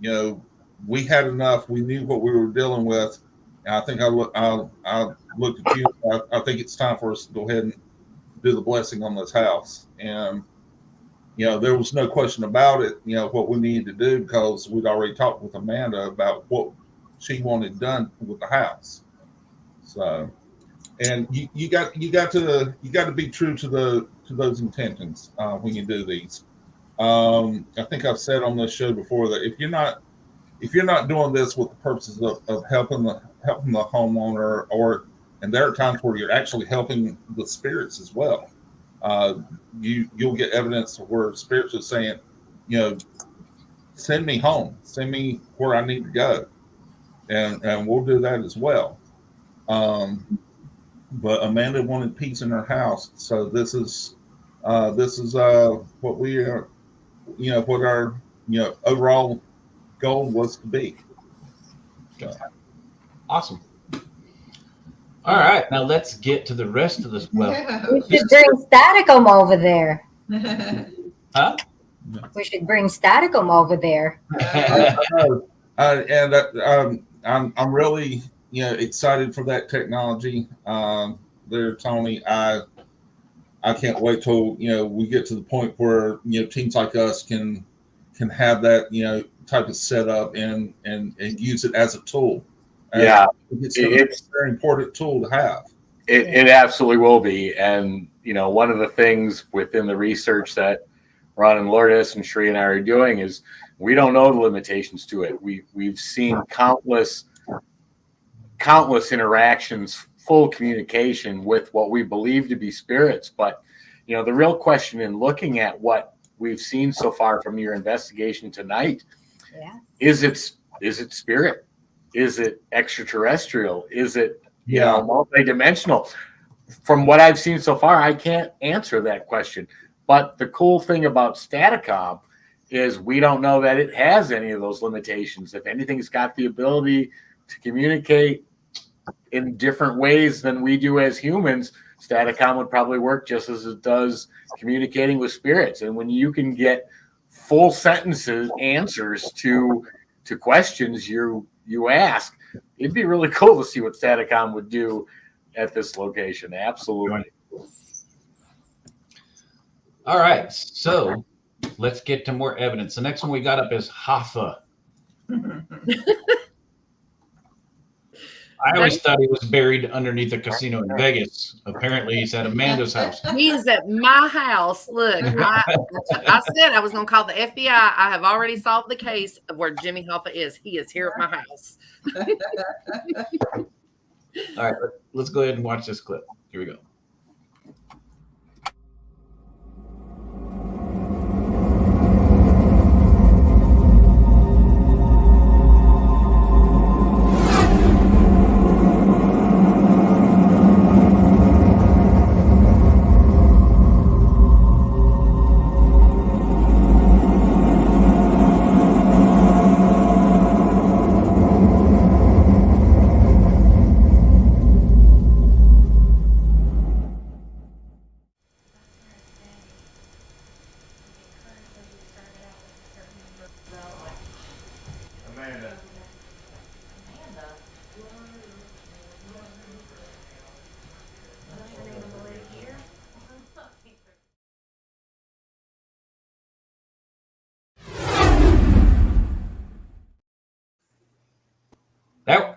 you know, we had enough. We knew what we were dealing with. And I think I looked at you. I think it's time for us to go ahead and do the blessing on this house. And, you know, there was no question about it, you know, what we needed to do, because we'd already talked with Amanda about what she wanted done with the house. So, and you got to be true to those intentions when you do these. I think I've said on this show before that if you're not doing this with the purposes of helping the homeowner, and there are times where you're actually helping the spirits as well. You'll get evidence where spirits are saying, you know, send me home, send me where I need to go, and we'll do that as well. But Amanda wanted peace in her house, so this is what we are, you know, what our, you know, overall goal was to be. So. Awesome. All right, now let's get to the rest of this. Well, we should bring Staticum over there. Huh? We should bring Staticum over there. I'm really, you know, excited for that technology. There, Tony, I can't wait till, you know, we get to the point where, you know, teams like us can have that, you know, type of setup and use it as a tool. Yeah, it's a very important tool to have. It absolutely will be. And, you know, one of the things within the research that Ron and Lourdes and Sheree and I are doing is we don't know the limitations to it. We've seen countless interactions, full communication with what we believe to be spirits. But, you know, the real question in looking at what we've seen so far from your investigation tonight, is it spirit? Is it extraterrestrial? Is it, you know, multidimensional? From what I've seen so far, I can't answer that question. But the cool thing about Staticom is we don't know that it has any of those limitations. If anything, it's got the ability to communicate in different ways than we do as humans. Staticom would probably work just as it does communicating with spirits. And when you can get full sentences, answers to questions you ask, it'd be really cool to see what Staticom would do at this location. Absolutely. All right, so let's get to more evidence. The next one we got up is Hoffa. I always thought he was buried underneath a casino in Vegas. Apparently, he's at Amanda's house. He's at my house. Look, I said I was going to call the FBI. I have already solved the case of where Jimmy Hoffa is. He is here at my house. All right, let's go ahead and watch this clip. Here we go.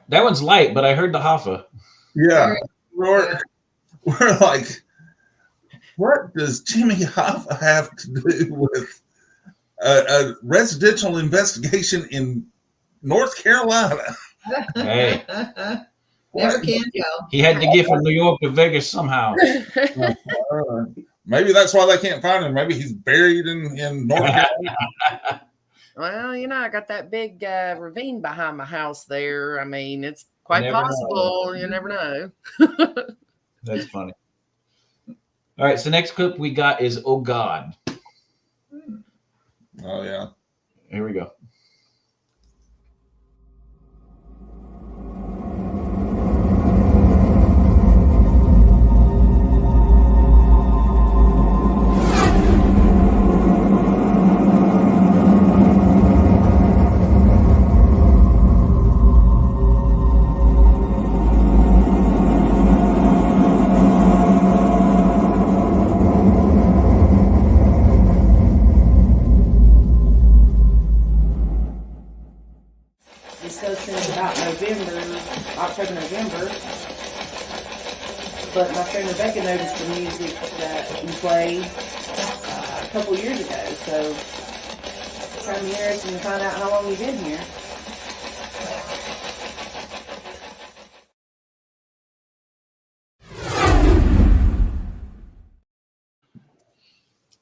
That one's light, but I heard the Hoffa. Yeah, we're like, what does Jimmy Hoffa have to do with a residential investigation in North Carolina? Hey, never can tell. He had to get from New York to Vegas somehow. Maybe that's why they can't find him. Maybe he's buried in North Carolina. Well, you know, I got that big ravine behind my house there. I mean, it's quite possible. You never know. That's funny. All right, so next clip we got is "Oh God." Oh yeah. Here we go. This goes since about October, November. But my friend Rebecca noticed the music that you played a couple years ago. So it's kind of interesting to find out how long you've been here.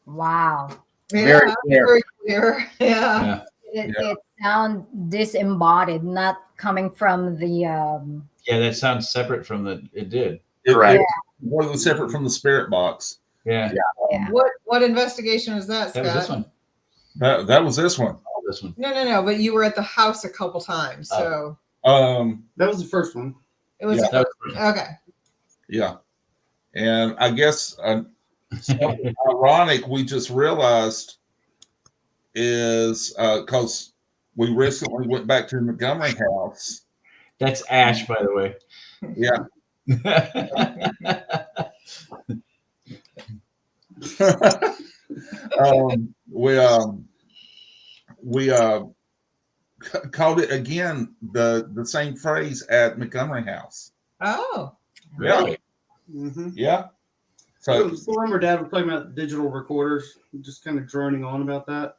Wow. Very clear. Very clear. Yeah. It sounds disembodied, not coming from the Yeah, that sounds separate from the. It did. Correct. More than separate from the spirit box. Yeah. yeah. What investigation was that, That Scott? was this one. That was this one. Oh, this one. No. But you were at the house a couple times, so That was the first one. it was That was okay. Yeah. And I guess something ironic we just realized is because we recently went back to the Montgomery house. That's Ash, by the way. Yeah. We called it again the same phrase at Montgomery house. Oh. Really? Mm-hmm. Yeah. So So still remember Dad was talking about digital recorders, just kind of droning on about that.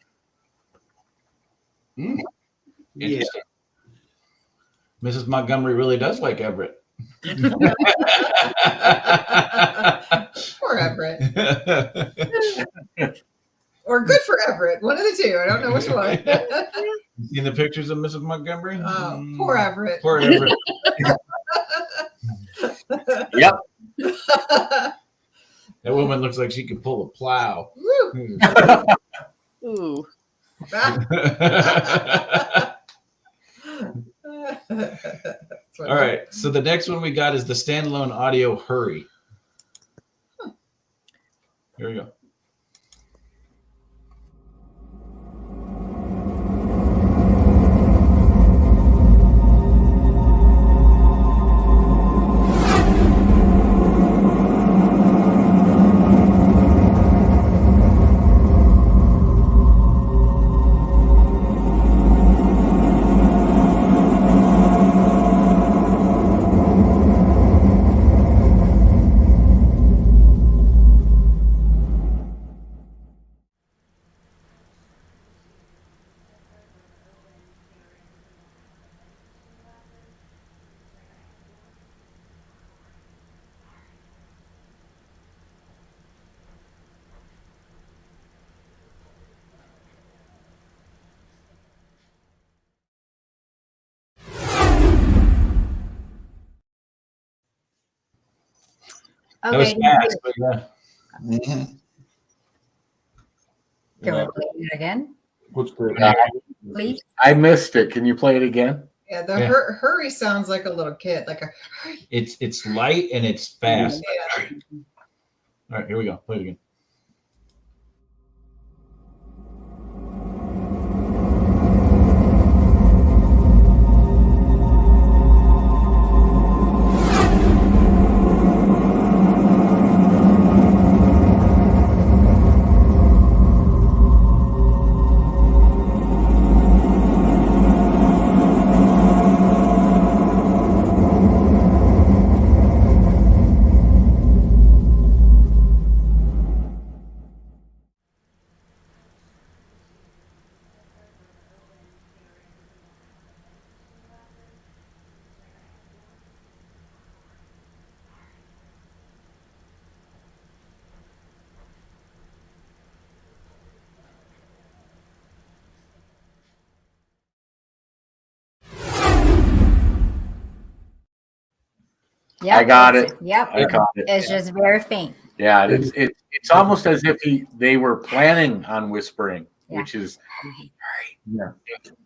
Yeah. Interesting. Mrs. Montgomery really does like Everett. Poor Everett. Or good for Everett. One of the two. I don't know which one. Seen the pictures of Mrs. Montgomery? Poor Everett. Poor Everett. Yep. That woman looks like she could pull a plow. Woo. Ooh. All right. So the next one we got is the standalone audio hurry. Here we go. That was Okay. fast, but yeah. mhm. Can we play it again, What's good? please? I missed it. Can you play it again? Yeah, the Yeah. hurry sounds like a little kid, like a hurry. It's light and it's fast. Yeah. All right, here we go. Play it again. Yep, I got that's it. Yep. I got it. It's just very faint. Yeah, it's almost as if they were planning on whispering, which is yeah.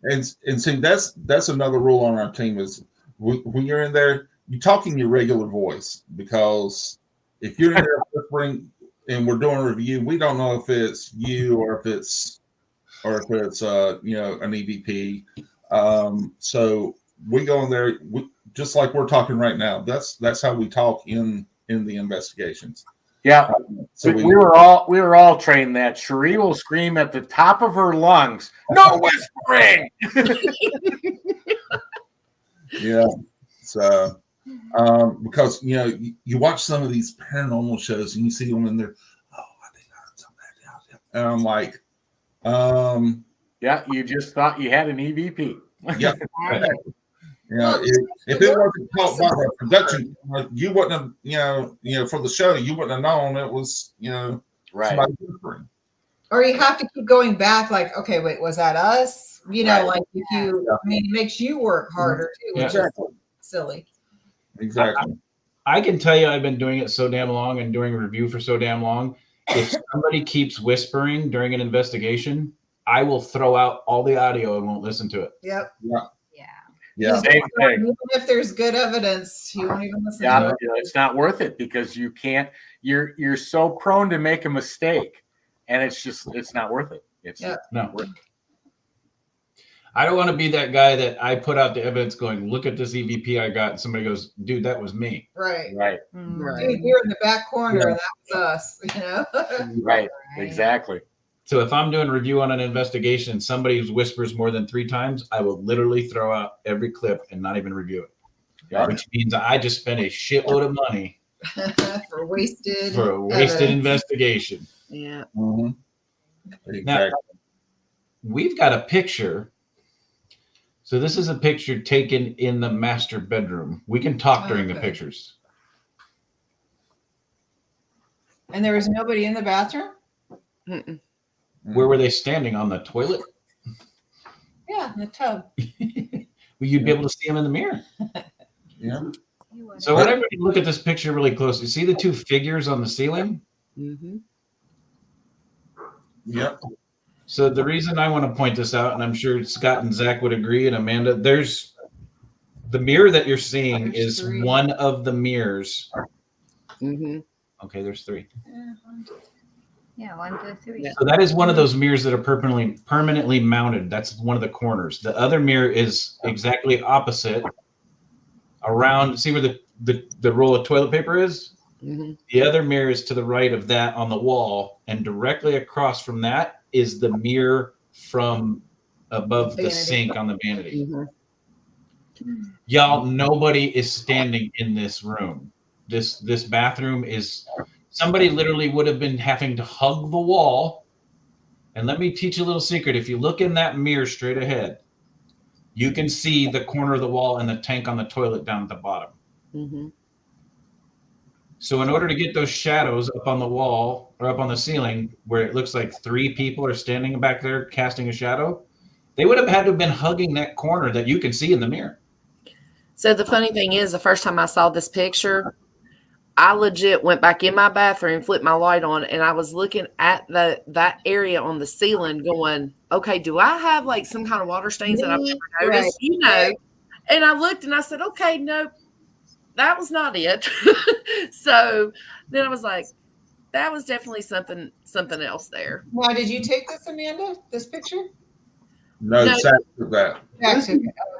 And see, that's another rule on our team is when you're in there, you talk in your regular voice, because if you're in there whispering and we're doing a review, we don't know if it's you or if it's an EVP. So we go in there just like we're talking right now. That's how we talk in the investigations. Yeah, so we were all trained that Cherie will scream at the top of her lungs, "No whispering!" Yeah, so because you watch some of these paranormal shows and you see them in there. Oh, I think I heard something. And I'm like, yeah, you just thought you had an EVP. Yeah. If it wasn't taught by the production, you wouldn't have, for the show, you wouldn't have known it was, right. Somebody whispering. Or you have to keep going back, like, okay, wait, was that us? Like if you, I mean, it makes you work harder too, which is silly. Exactly. I can tell you, I've been doing it so damn long and doing a review for so damn long. If somebody keeps whispering during an investigation, I will throw out all the audio and won't listen to it. Yep. Yeah. Same thing. Even if there's good evidence, you won't even listen to it. It's not worth it because you can't. You're so prone to make a mistake, and it's not worth it. It's not worth it. I don't want to be that guy that I put out the evidence going, look at this EVP I got, and somebody goes, dude, that was me. Right. Right. Dude, you're in the back corner, and that was us. Right. Exactly. So if I'm doing a review on an investigation and somebody whispers more than 3 times, I will literally throw out every clip and not even review it. Which means I just spent a shitload of money for a wasted investigation. Yeah. Mm-hmm. Exactly. Now, we've got a picture. So this is a picture taken in the master bedroom. We can talk during the pictures. And there was nobody in the bathroom? Mm-mm. Where were they standing? On the toilet? Yeah, in the tub. Well, you'd be able to see them in the mirror. Yeah. So whenever you look at this picture really closely, see the 2 figures on the ceiling? Mm-hmm. Yep. So the reason I want to point this out, and I'm sure Scott and Zach would agree, and Amanda, there's the mirror that you're seeing is one of the mirrors. Mm-hmm. Okay, there's 3. Yeah, 1, 2, 3. So that is one of those mirrors that are permanently mounted. That's one of the corners. The other mirror is exactly opposite. Around, see where the roll of toilet paper is? Mm-hmm. The other mirror is to the right of that on the wall, and directly across from that is the mirror from above the sink on the vanity. Mm-hmm. Y'all, nobody is standing in this room. This bathroom is, somebody literally would have been having to hug the wall. And let me teach you a little secret. If you look in that mirror straight ahead, you can see the corner of the wall and the tank on the toilet down at the bottom. Mm-hmm. So in order to get those shadows up on the wall or up on the ceiling where it looks like 3 people are standing back there casting a shadow, they would have had to have been hugging that corner that you can see in the mirror. So the funny thing is, the first time I saw this picture, I legit went back in my bathroom, flipped my light on, and I was looking at that area on the ceiling going, okay, do I have like some kind of water stains that I've never noticed? Right. And I looked and I said, okay, nope, that was not it. So then I was like, that was definitely something else there. Now, did you take this, Amanda, this picture? No, Zach took that.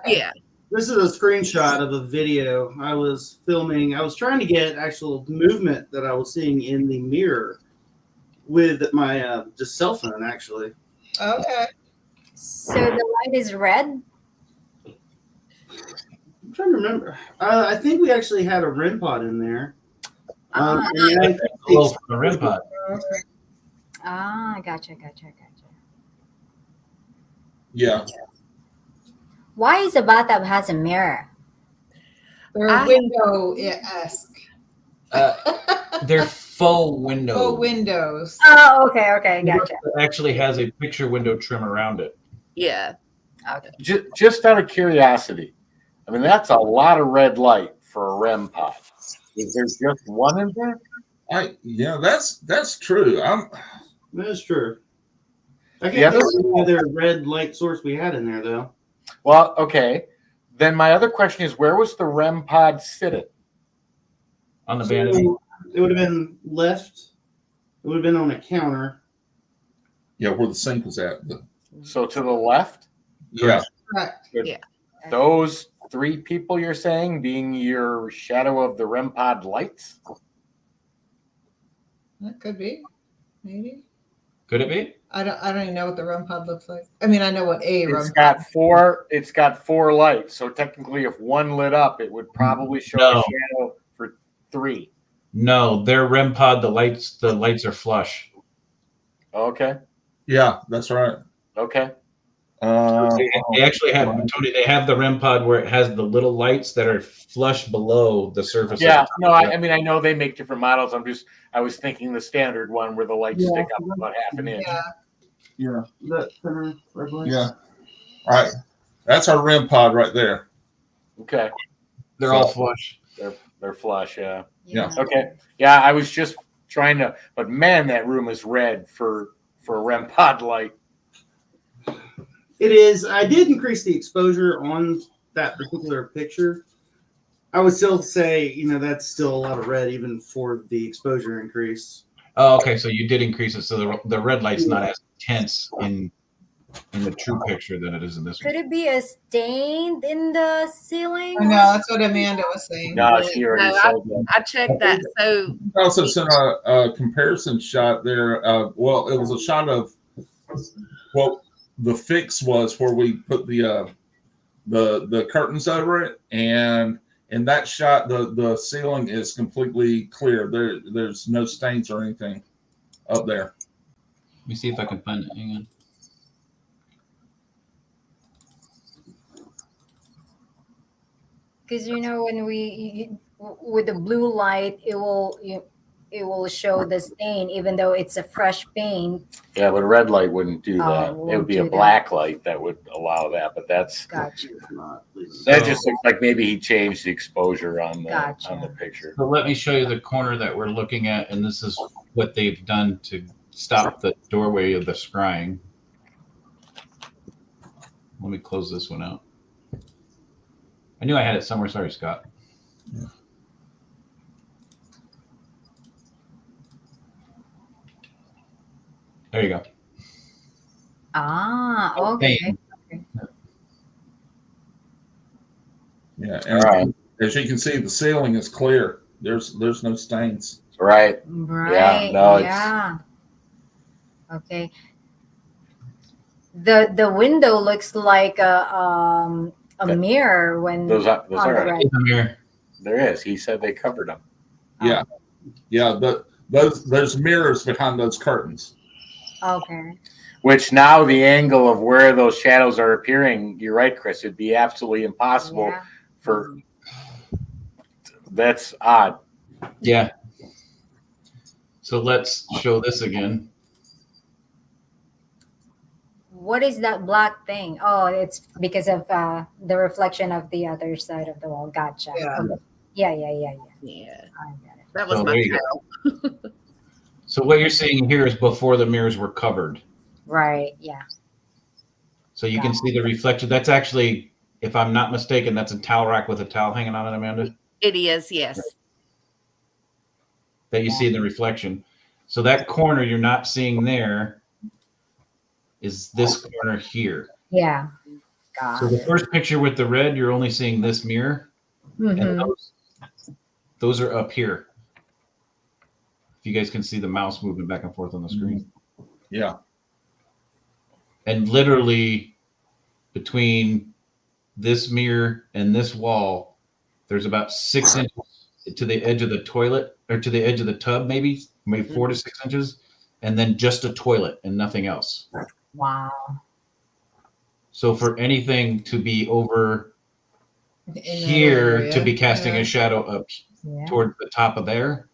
Yeah. This is a screenshot of a video I was filming. I was trying to get actual movement that I was seeing in the mirror with my just cell phone, actually. Okay. So the light is red? I'm trying to remember. I think we actually had a REM pod in there. The REM pod. Gotcha. Yeah. Why is the bathtub has a mirror? They're window-esque. They're faux window. Faux windows. Oh, okay, gotcha. It actually has a picture window trim around it. Yeah. Okay. Just out of curiosity, I mean, that's a lot of red light for a REM pod. Is there just one in there? That's true. That's true. I can't think of any other red light source we had in there though. Well, okay. Then my other question is, where was the REM pod sitting? On the vanity. It would have been left. It would have been on a counter. Yeah, where the sink was at. So to the left? Yeah. Correct. Yeah. Those 3 people you're saying being your shadow of the REM pod lights? That could be. Maybe. Could it be? I don't even know what the REM pod looks like. I mean, I know what a REM It's got 4 lights. So technically if one lit up, it would probably show a shadow for 3. No, their REM pod, the lights are flush. Okay. Yeah, that's right. Okay. They actually have, Tony, they have the REM pod where it has the little lights that are flush below the surface. Yeah, no, I mean, I know they make different models. I was thinking the standard one where the lights stick up about half an inch. Yeah. That center red light. Yeah. All right. That's our REM pod right there. Okay. They're all flush. They're flush, yeah. Yeah. Okay. Yeah, I was just trying to, but man, that room is red for a REM pod light. It is. I did increase the exposure on that particular picture. I would still say, that's still a lot of red even for the exposure increase. Oh, okay. So you did increase it. So the red light's not as intense in the true picture than it is in this Could one. it be a stain in the ceiling? I know that's what Amanda was saying. No, she already said that. I checked that. So I also sent a comparison shot there. Well, it was a shot of what the fix was where we put the curtains over it, and in that shot the ceiling is completely clear. There's no stains or anything up there. Let me see if I can find it. Hang on. Because when with the blue light, it will show the stain even though it's a fresh paint. Yeah, but a red light wouldn't do that. It would be a black light that would allow that, but that's Gotcha. that just looks like maybe he changed the exposure on the picture. So let me show you the corner that we're looking at, and this is what they've done to stop the doorway of the scrying. Let me close this one out. I knew I had it somewhere. Sorry, Scott. Yeah. There you go. Ah, okay. Yeah, and as you can see, the ceiling is clear. There's no stains. Right. Right. Yeah. No, yeah. Okay. The window looks like a mirror when those are It's a mirror. There is. He said they covered them. Yeah, yeah. There's mirrors behind those curtains. Okay. Which now the angle of where those shadows are appearing, you're right, Chris. It'd be absolutely impossible for. That's odd. Yeah. So let's show this again. What is that black thing? Oh, it's because of the reflection of the other side of the wall. Gotcha. Yeah. Okay. Yeah. yeah, I get it. that was So my there you towel. So what you're seeing here is before the mirrors were covered. Right. Yeah. So you can see the reflection. That's actually, if I'm not mistaken, that's a towel rack with a towel hanging on it, Amanda, It is, yes. that you see in the reflection. So that corner you're not seeing there is this corner here. Yeah. So the first picture with the red, you're only seeing this mirror. Mhm. And those are up here. If you guys can see the mouse moving back and forth on the screen. Yeah. And literally between this mirror and this wall, there's about 6 inches to the edge of the toilet, or to the edge of the tub, maybe 4 to 6 inches, and then just a toilet and nothing else. Wow. So for anything to be over In that here area, to be casting yeah. a shadow up Yeah. toward the top of there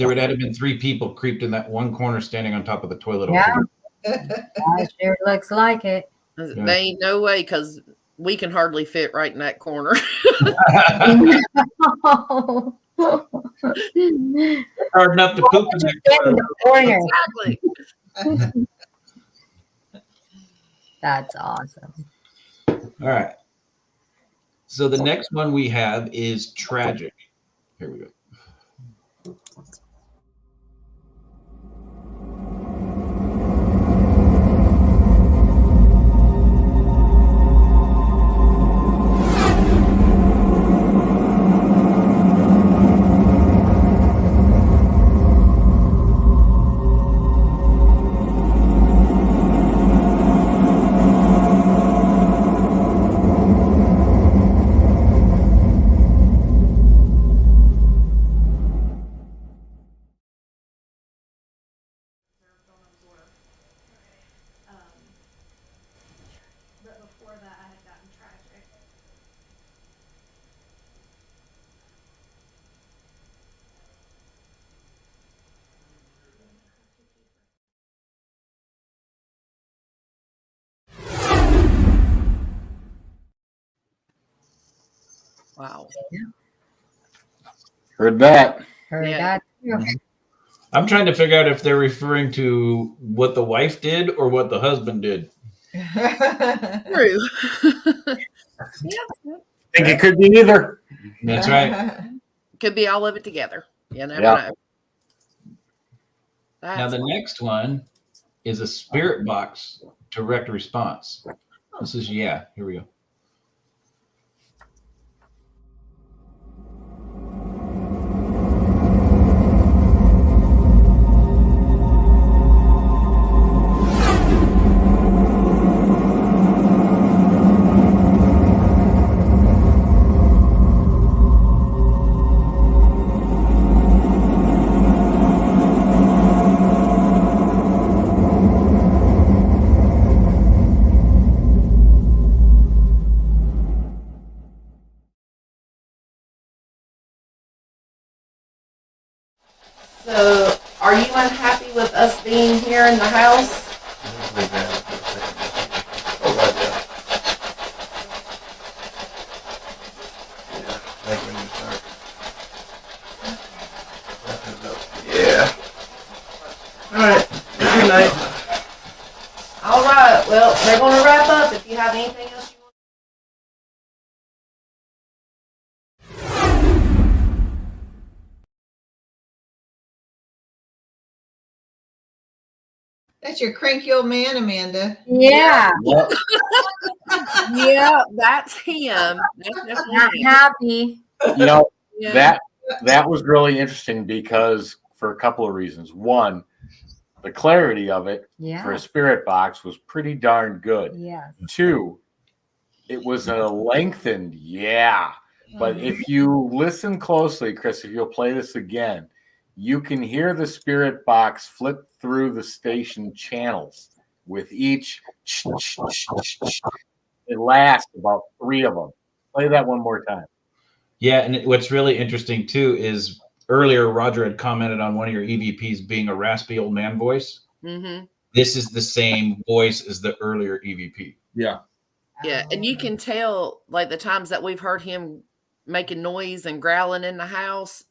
would have been 3 people creeped in that one corner standing on top of the toilet. Yeah. Over That sure looks like it. There ain't no way, because we can hardly fit right in that corner. Hard enough to poop in Just get in the corner. Exactly. That's awesome. All right. So the next one we have is tragic. Here we go. But before that, I had gotten tragic. Wow. Heard that. Heard Yeah. that too. I'm trying to figure out if they're referring to what the wife did or what the husband did. True. I think it could be either. That's right. Could be all of it together. You never Yeah. know. Now That's the next one is a spirit box direct response. This is Here we go. So, are you unhappy with us being here in the house? Yeah. All right. Good night. All right. Well, they're going to wrap up. If you have anything else you want. That's your cranky old man, Amanda. Yeah. Yep. Yeah, that's him. That's definitely Not him. happy. You know, Yeah. that was really interesting because for a couple of reasons. One, the clarity of it for Yeah. a spirit box was pretty darn good. Yes. Two, it was a lengthened but if you listen closely, Chris, if you'll play this again, you can hear the spirit box flip through the station channels with each. It lasts about 3 of them. Play that one more time. Yeah, and what's really interesting too is earlier Roger had commented on one of your EVPs being a raspy old man voice. Mm-hmm. This is the same voice as the earlier EVP. Yeah. Yeah, and you can tell, like, the times that we've heard him making noise and growling in the house,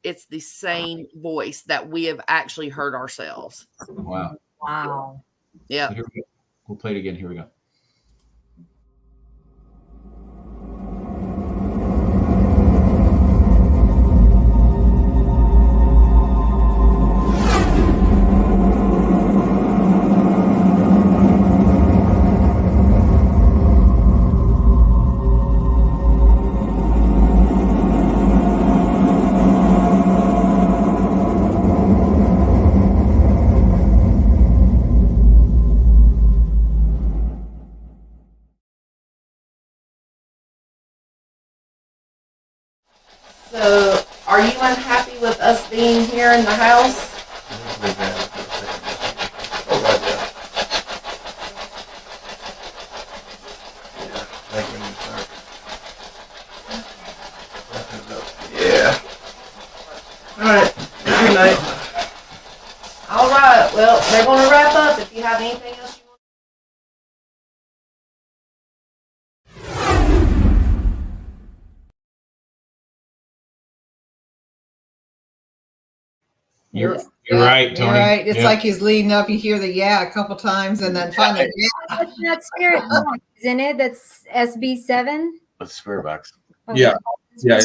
it's the same voice that we have actually heard ourselves. Wow. Wow. Yeah. So here we go. We'll play it again. Here we go. So, are you unhappy with us being here in the house? Yeah. All right. Good night. All right. Well, they're going to wrap up. If you have anything else you You're right, Tony. You're right. It's Yep. like he's leading up. You hear the a couple times, and then finally, That's that spirit box, isn't it? That's SB7. That's spirit box. Yeah. Yeah.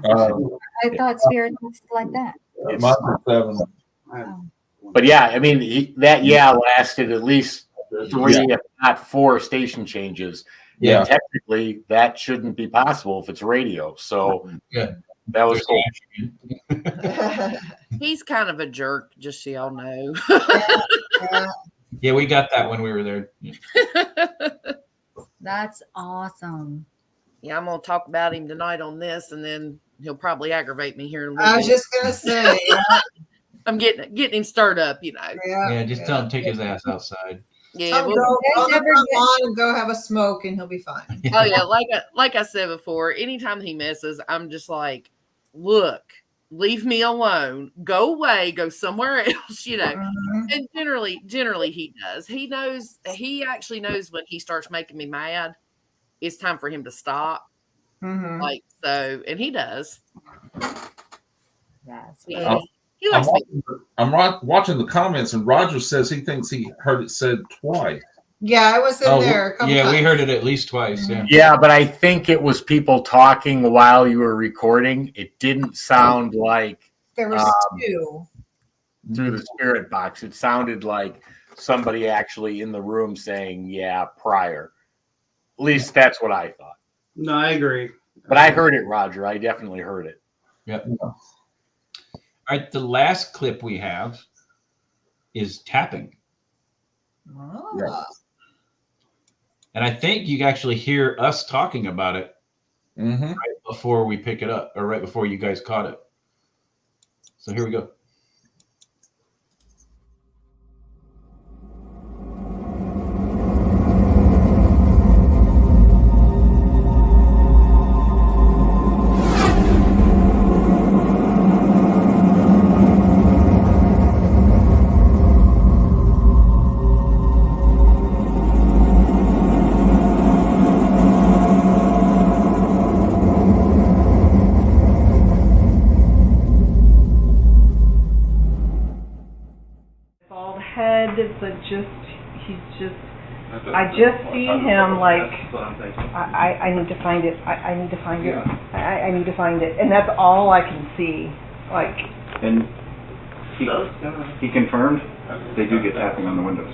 I thought spirit box is like that. Mine's a 7. But yeah, I mean that lasted at least 3, if not 4 station changes. Yeah. And technically, that shouldn't be possible if it's radio. So that was cool. He's kind of a jerk, just so y'all know. Yeah, we got that when we were there. That's awesome. Yeah, I'm gonna talk about him tonight on this, and then he'll probably aggravate me here in a little bit. I was just gonna say, I'm getting him stirred up, you know. Yeah, just tell him to take his ass outside. Yeah, go on and go have a smoke, and he'll be fine. Oh yeah, like I said before, anytime he misses, I'm just like, look, leave me alone, go away, go somewhere else, you know. And generally he does. He actually knows when he starts making me mad, it's time for him to stop. Like so, and he does. That's he likes me. I'm watching the comments, and Roger says he thinks he heard it said twice. Yeah, I was in there a couple times. We heard it at least twice. Yeah. Yeah, but I think it was people talking while you were recording. It didn't sound like There was 2. through the spirit box. It sounded like somebody actually in the room saying, "Yeah," prior. At least that's what I thought. No, I agree. But I heard it, Roger. I definitely heard it. Yep. All right, the last clip we have is tapping. And I think you actually hear us talking about it right before we pick it up, or right before you guys caught it. So here we go. But I just see him like I need to find it. I need to find it. I need to find it, and that's all I can see. Like, and he confirmed they do get tapping on the windows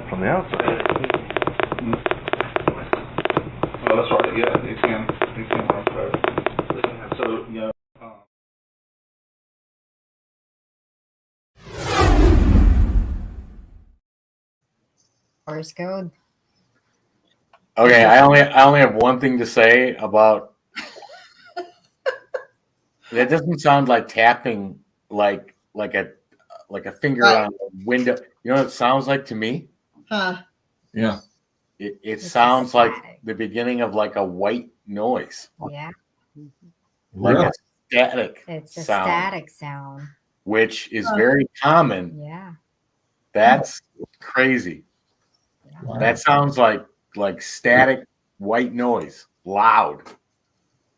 from the outside. Well, that's right. Yeah, they can outside. So yeah. Morse code. Okay, I only have one thing to say about that. Doesn't sound like tapping, like a finger on a window. You know what it sounds like to me? Huh? Yeah. It sounds like the beginning of like a white noise. Yeah. Like a static. It's a sound, static sound, which is very common. Yeah. That's crazy. Wow. That sounds like static white noise, loud.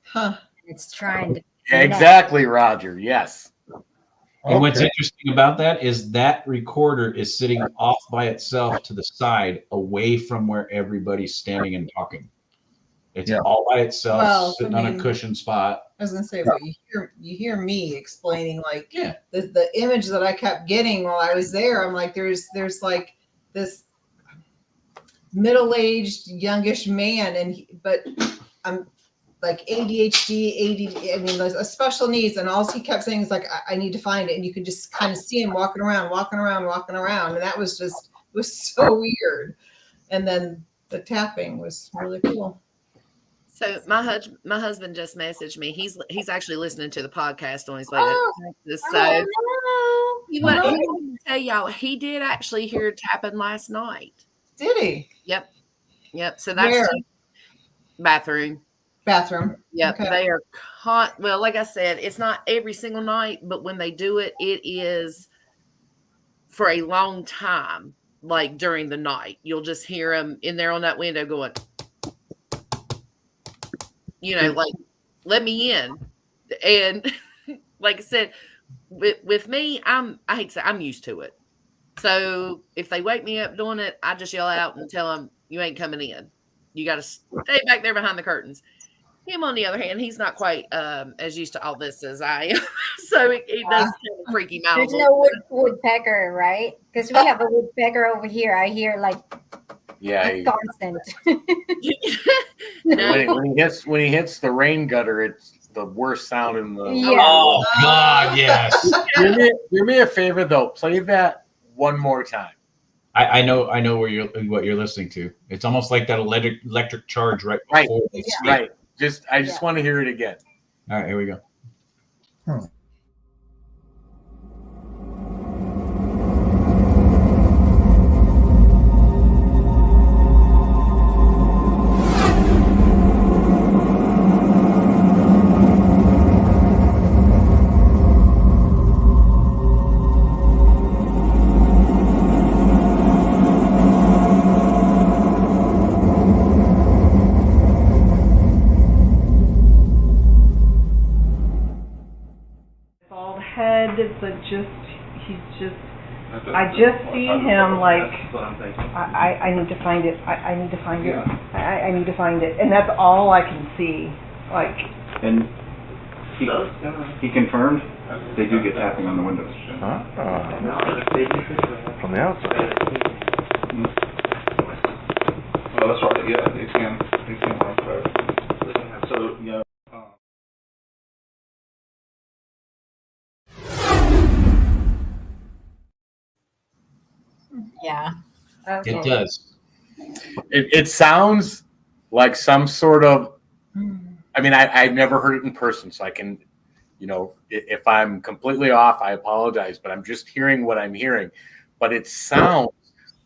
Huh? It's trying to. Yeah, exactly, Roger. Yes. And what's interesting about that is that recorder is sitting off by itself to the side, away from where everybody's standing and talking. It's all by itself, sitting on a cushion spot. I was gonna say, but you hear me explaining like the image that I kept getting while I was there. I'm like, there's like this middle-aged youngish man, but I'm like ADHD, ADD. I mean, a special needs, and all he kept saying is like, I need to find it, and you could just kind of see him walking around, and that was so weird. And then the tapping was really cool. So my husband just messaged me. He's actually listening to the podcast on his way to Texas. So he wanted to tell y'all he did actually hear tapping last night. Did he? Yep. So that's bathroom. Yep. Okay. They are well, like I said, it's not every single night, but when they do it, it is for a long time. Like during the night, you'll just hear them in there on that window going, you know, like, let me in. And like I said, with me, I hate to say, I'm used to it. So if they wake me up doing it, I just yell out and tell them, you ain't coming in. You got to stay back there behind the curtains. Him, on the other hand, he's not quite as used to all this as I am. So it does kind of freak him out. There's no woodpecker, right? Because we have a woodpecker over here. I hear like constant. When he hits the rain gutter, it's the worst sound in the Yeah. Oh God, yes. do me a favor though. Play that one more time. I know what you're listening to. It's almost like that electric charge right before they speak. Right. I just want to hear it again. All right, here we go. But I just see him like, I need to find it. I need to find it. I need to find it. And that's all I can see. Like. And he confirmed they do get tapping on the windows. From the outside. Oh, that's right. Yeah, they can outside. So, yeah. Yeah. Okay. It does. It sounds like some sort of. I mean, I've never heard it in person, so I can, if I'm completely off, I apologize. But I'm just hearing what I'm hearing. But it sounds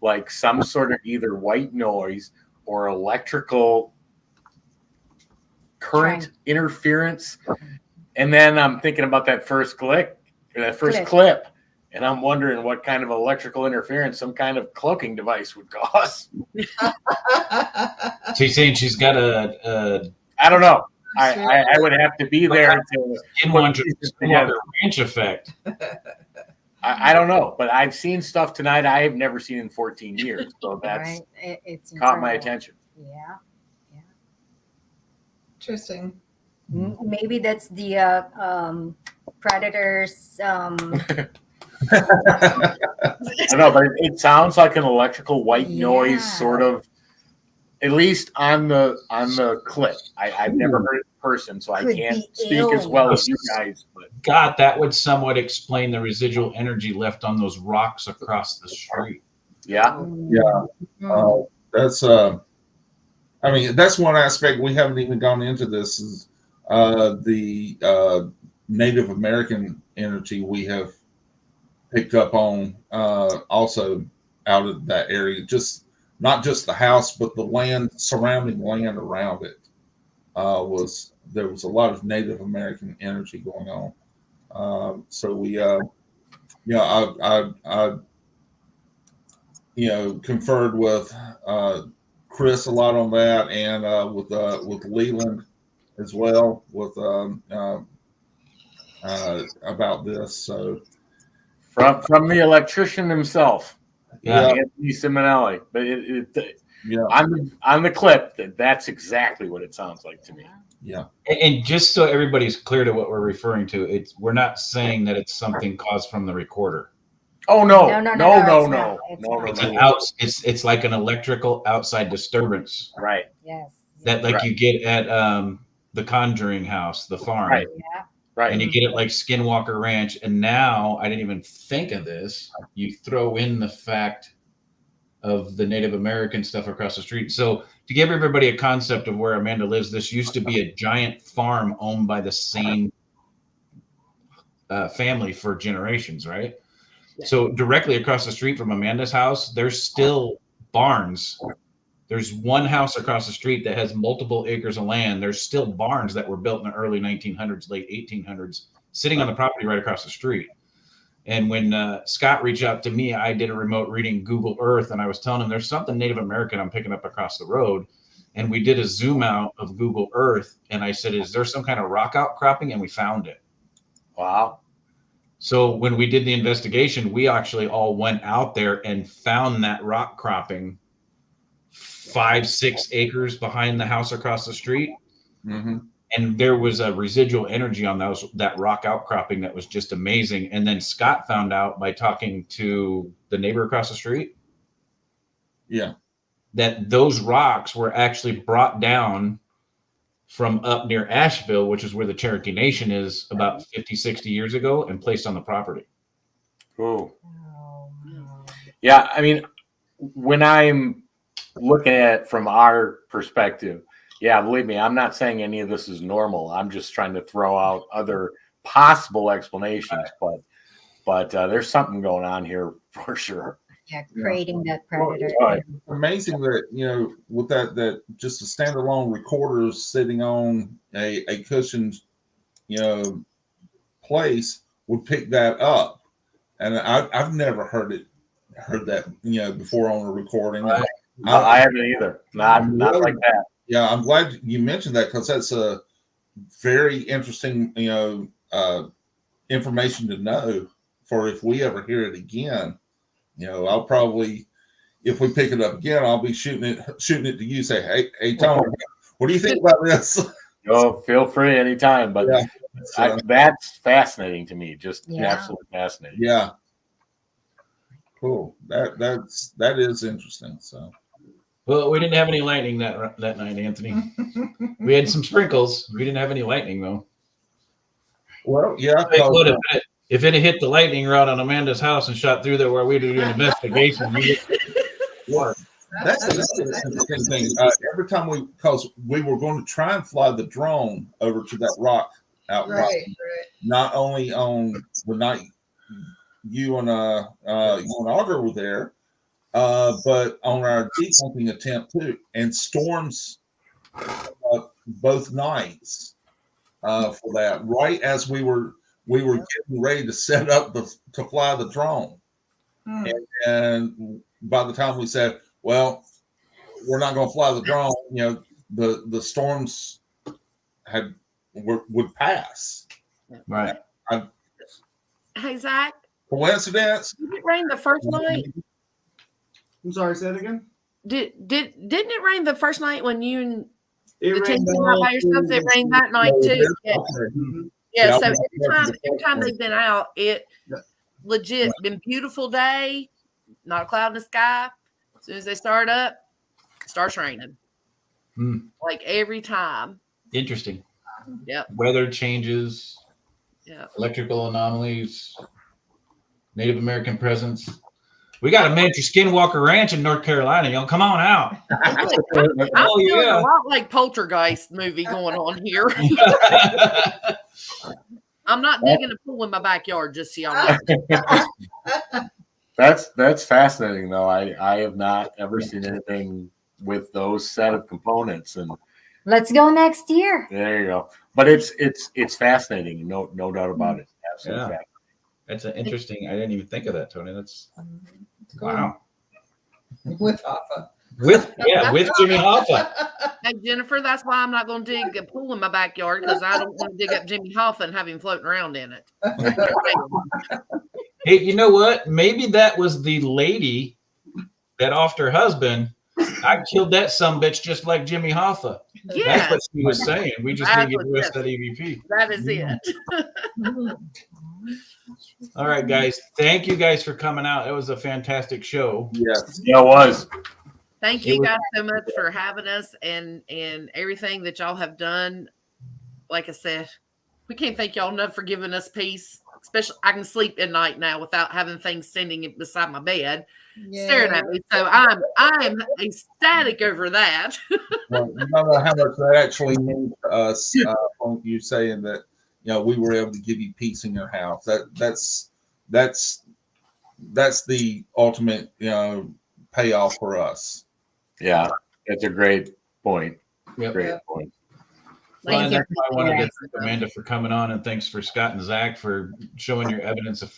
like some sort of either white noise or electrical current interference. And then I'm thinking about that first clip. And I'm wondering what kind of electrical interference some kind of cloaking device would cause. So you're saying she's got a I don't know. I would have to be there to Skinwalker Ranch effect. I don't know, but I've seen stuff tonight I have never seen in 14 years. So that's it's caught my attention. Yeah. Interesting. Maybe that's the predators. I don't know, but it sounds like an electrical white noise, sort of. At least on the clip, I've never heard it in person, so I can't speak as well as you guys. But God, that would somewhat explain the residual energy left on those rocks across the street. Yeah. That's I mean, that's one aspect we haven't even gone into. This is the Native American energy we have picked up on also out of that area. Just not just the house, but the land, surrounding land around it. There was a lot of Native American energy going on. So we, I conferred with Chris a lot on that, and with Leland as well with about this. So from the electrician himself. Anthony Simonelli, but on the clip, that's exactly what it sounds like to me. Yeah, and just so everybody's clear to what we're referring to, we're not saying that it's something caused from the recorder. Oh no! It's like an electrical outside disturbance, right? Yes. That you get at the Conjuring House, the farm, right? Yeah. Right. And you get it like Skinwalker Ranch. And now I didn't even think of this. You throw in the fact of the Native American stuff across the street. So to give everybody a concept of where Amanda lives, this used to be a giant farm owned by the same family for generations, right? Yeah. So directly across the street from Amanda's house, there's still barns. There's one house across the street that has multiple acres of land. There's still barns that were built in the early 1900s, late 1800s, sitting on the property right across the street. And when Scott reached out to me, I did a remote reading Google Earth, and I was telling him there's something Native American I'm picking up across the road. And we did a zoom out of Google Earth, and I said, is there some kind of rock outcropping? And we found it. Wow. So when we did the investigation, we actually all went out there and found that rock cropping 5-6 acres behind the house across the street. Mm-hmm. And there was a residual energy on that rock outcropping that was just amazing. And then Scott found out by talking to the neighbor across the street. Yeah. That those rocks were actually brought down from up near Asheville, which is where the Cherokee Nation is, about 50, 60 years ago, and placed on the property. Cool. Yeah, I mean, when I'm looking at it from our perspective, yeah, believe me, I'm not saying any of this is normal. I'm just trying to throw out other possible explanations, but there's something going on here for sure. Yeah, creating that predator. Well, amazing that, with that just a standalone recorder sitting on a cushioned, place would pick that up. And I've never heard that, before on a recording. I haven't either. Not like that. Yeah, I'm glad you mentioned that, because that's a very interesting, information to know for if we ever hear it again. I'll probably, if we pick it up again, I'll be shooting it to you. Say, hey, Tony, what do you think about this? Oh, feel free anytime. But that's fascinating to me. Just absolutely fascinating. Yeah. Cool. That is interesting. So. Well, we didn't have any lightning that night, Anthony. We had some sprinkles. We didn't have any lightning though. Well, yeah. If it had hit the lightning rod on Amanda's house and shot through there where we were doing an investigation, that's the interesting thing. Every time because we were going to try and fly the drone over to that rock outcrop, not only on the night you and Audra were there, but on our debunking attempt too, and storms both nights for that. Right as we were getting ready to set up to fly the drone, and by the time we said, "Well, we're not going to fly the drone," the storms would pass. Right. Hey, Zach. Coincidence? Did it rain the first night? I'm sorry, say it again. Didn't it rain the first night when you and the team came out by yourselves? It rained that night too. Yeah. So every time they've been out, it legit been beautiful day, not a cloud in the sky. As soon as they start up, it starts raining. Like every time. Interesting. Yep. Weather changes. Yeah. Electrical anomalies. Native American presence. We got a miniature Skinwalker Ranch in North Carolina. Y'all come on out. I'm feeling a lot like Poltergeist movie going on here. I'm not digging a pool in my backyard, just so y'all know. That's fascinating, though. I have not ever seen anything with those set of components, and let's go next year. There you go. But it's fascinating, no doubt about it. Absolutely fascinating. That's an interesting. I didn't even think of that, Tony. That's wow. With Hoffa. With Jimmy Hoffa. Hey, Jennifer, that's why I'm not going to dig a pool in my backyard, because I don't want to dig up Jimmy Hoffa and have him floating around in it. Hey, you know what? Maybe that was the lady that offed her husband. I killed that sumbitch just like Jimmy Hoffa. Yeah. That's what she was saying. We just need to get the rest of that EVP. That is it. All right, guys. Thank you guys for coming out. It was a fantastic show. Yes. Yeah, it was. Thank you guys so much for having us and everything that y'all have done. Like I said, we can't thank y'all enough for giving us peace. Especially, I can sleep at night now without having things standing beside my bed, staring at me. So I'm ecstatic over that. Well, you don't know how much that actually means to us. You saying that we were able to give you peace in your house. That's the ultimate payoff for us. Yeah, that's a great point. Yep. Great point. Well, and that's why I wanted to thank Amanda for coming on, and thanks for Scott and Zach for showing your evidence at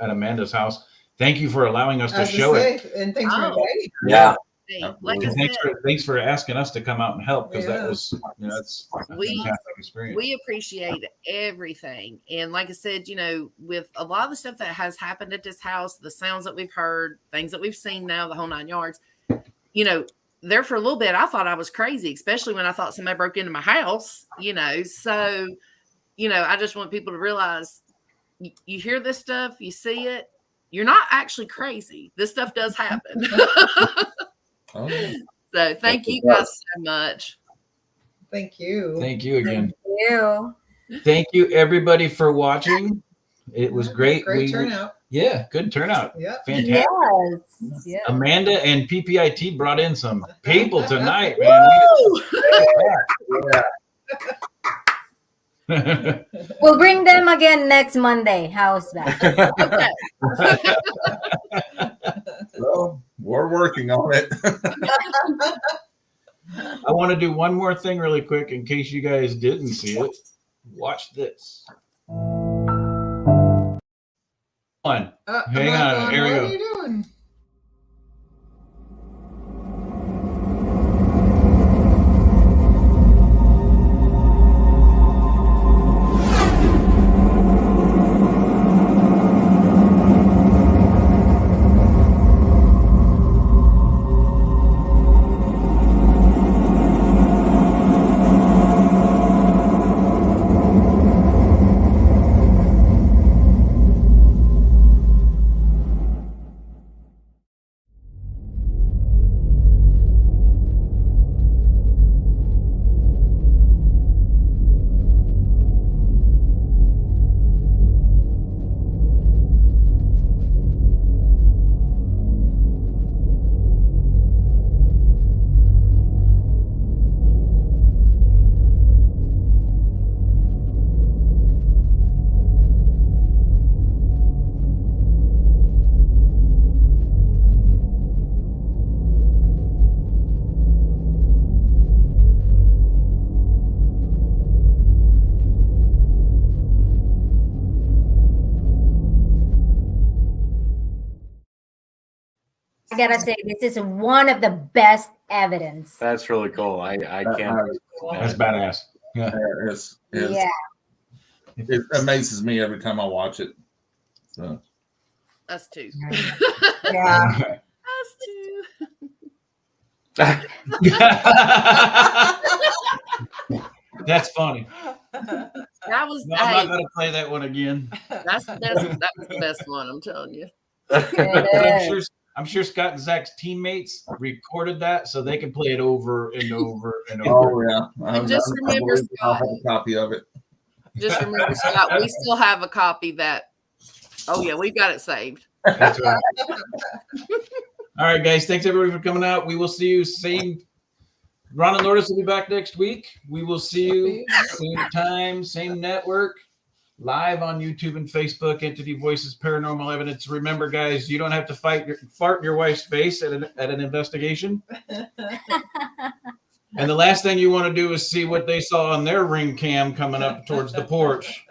Amanda's house. Thank you for allowing us to show it. And thanks for inviting. Yeah, Like I thanks said, thanks for asking us to come out and help, because that Yeah. was that's a We- fantastic experience. we appreciate everything. And like I said, with a lot of the stuff that has happened at this house, the sounds that we've heard, things that we've seen now, the whole 9 yards, there for a little bit, I thought I was crazy, especially when I thought somebody broke into my house, So, I just want people to realize you hear this stuff, you see it, you're not actually crazy. This stuff does happen. Oh, yeah. So thank you guys so much. Thank you. Thank you again. You. Thank you everybody for watching. It was great. Great turnout. Yeah, good turnout. Yeah. Fantastic. Yes. Amanda and PPIT brought in some people tonight, man. Yeah. We'll bring them again next Monday. How's that? Well, we're working on it. I want to do one more thing really quick in case you guys didn't see it. Watch this. Hang on. Here we What go. are you doing? I gotta say, this is one of the best evidence. That's really cool. I can't. That's badass. Yeah. Yeah. It amazes me every time I watch it. So. Us too. Yeah. Us too. That's funny. That was. No, I'm not going to play that one again. That's the best one. I'm telling you. I'm sure Scott and Zach's teammates recorded that so they can play it over and over and over. Oh yeah, Just remember, I'll have a copy of it. Just remember, Scott, we still have a copy that. Oh yeah, we've got it saved. That's right. All right, guys. Thanks everybody for coming out. We will see you same. Ron and Lourdes will be back next week. We will see you same time, same network, live on YouTube and Facebook. Entity Voices Paranormal Evidence. Remember, guys, you don't have to fart in your wife's face at an investigation. And the last thing you want to do is see what they saw on their ring cam coming up towards the porch.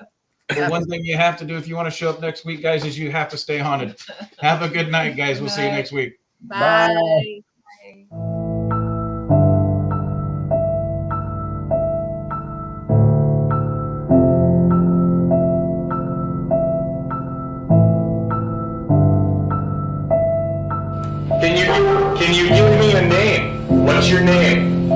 The one thing you have to do if you want to show up next week, guys, is you have to stay haunted. Have a good night, guys. We'll see you next week. Bye. Can you give me a name? What's your name?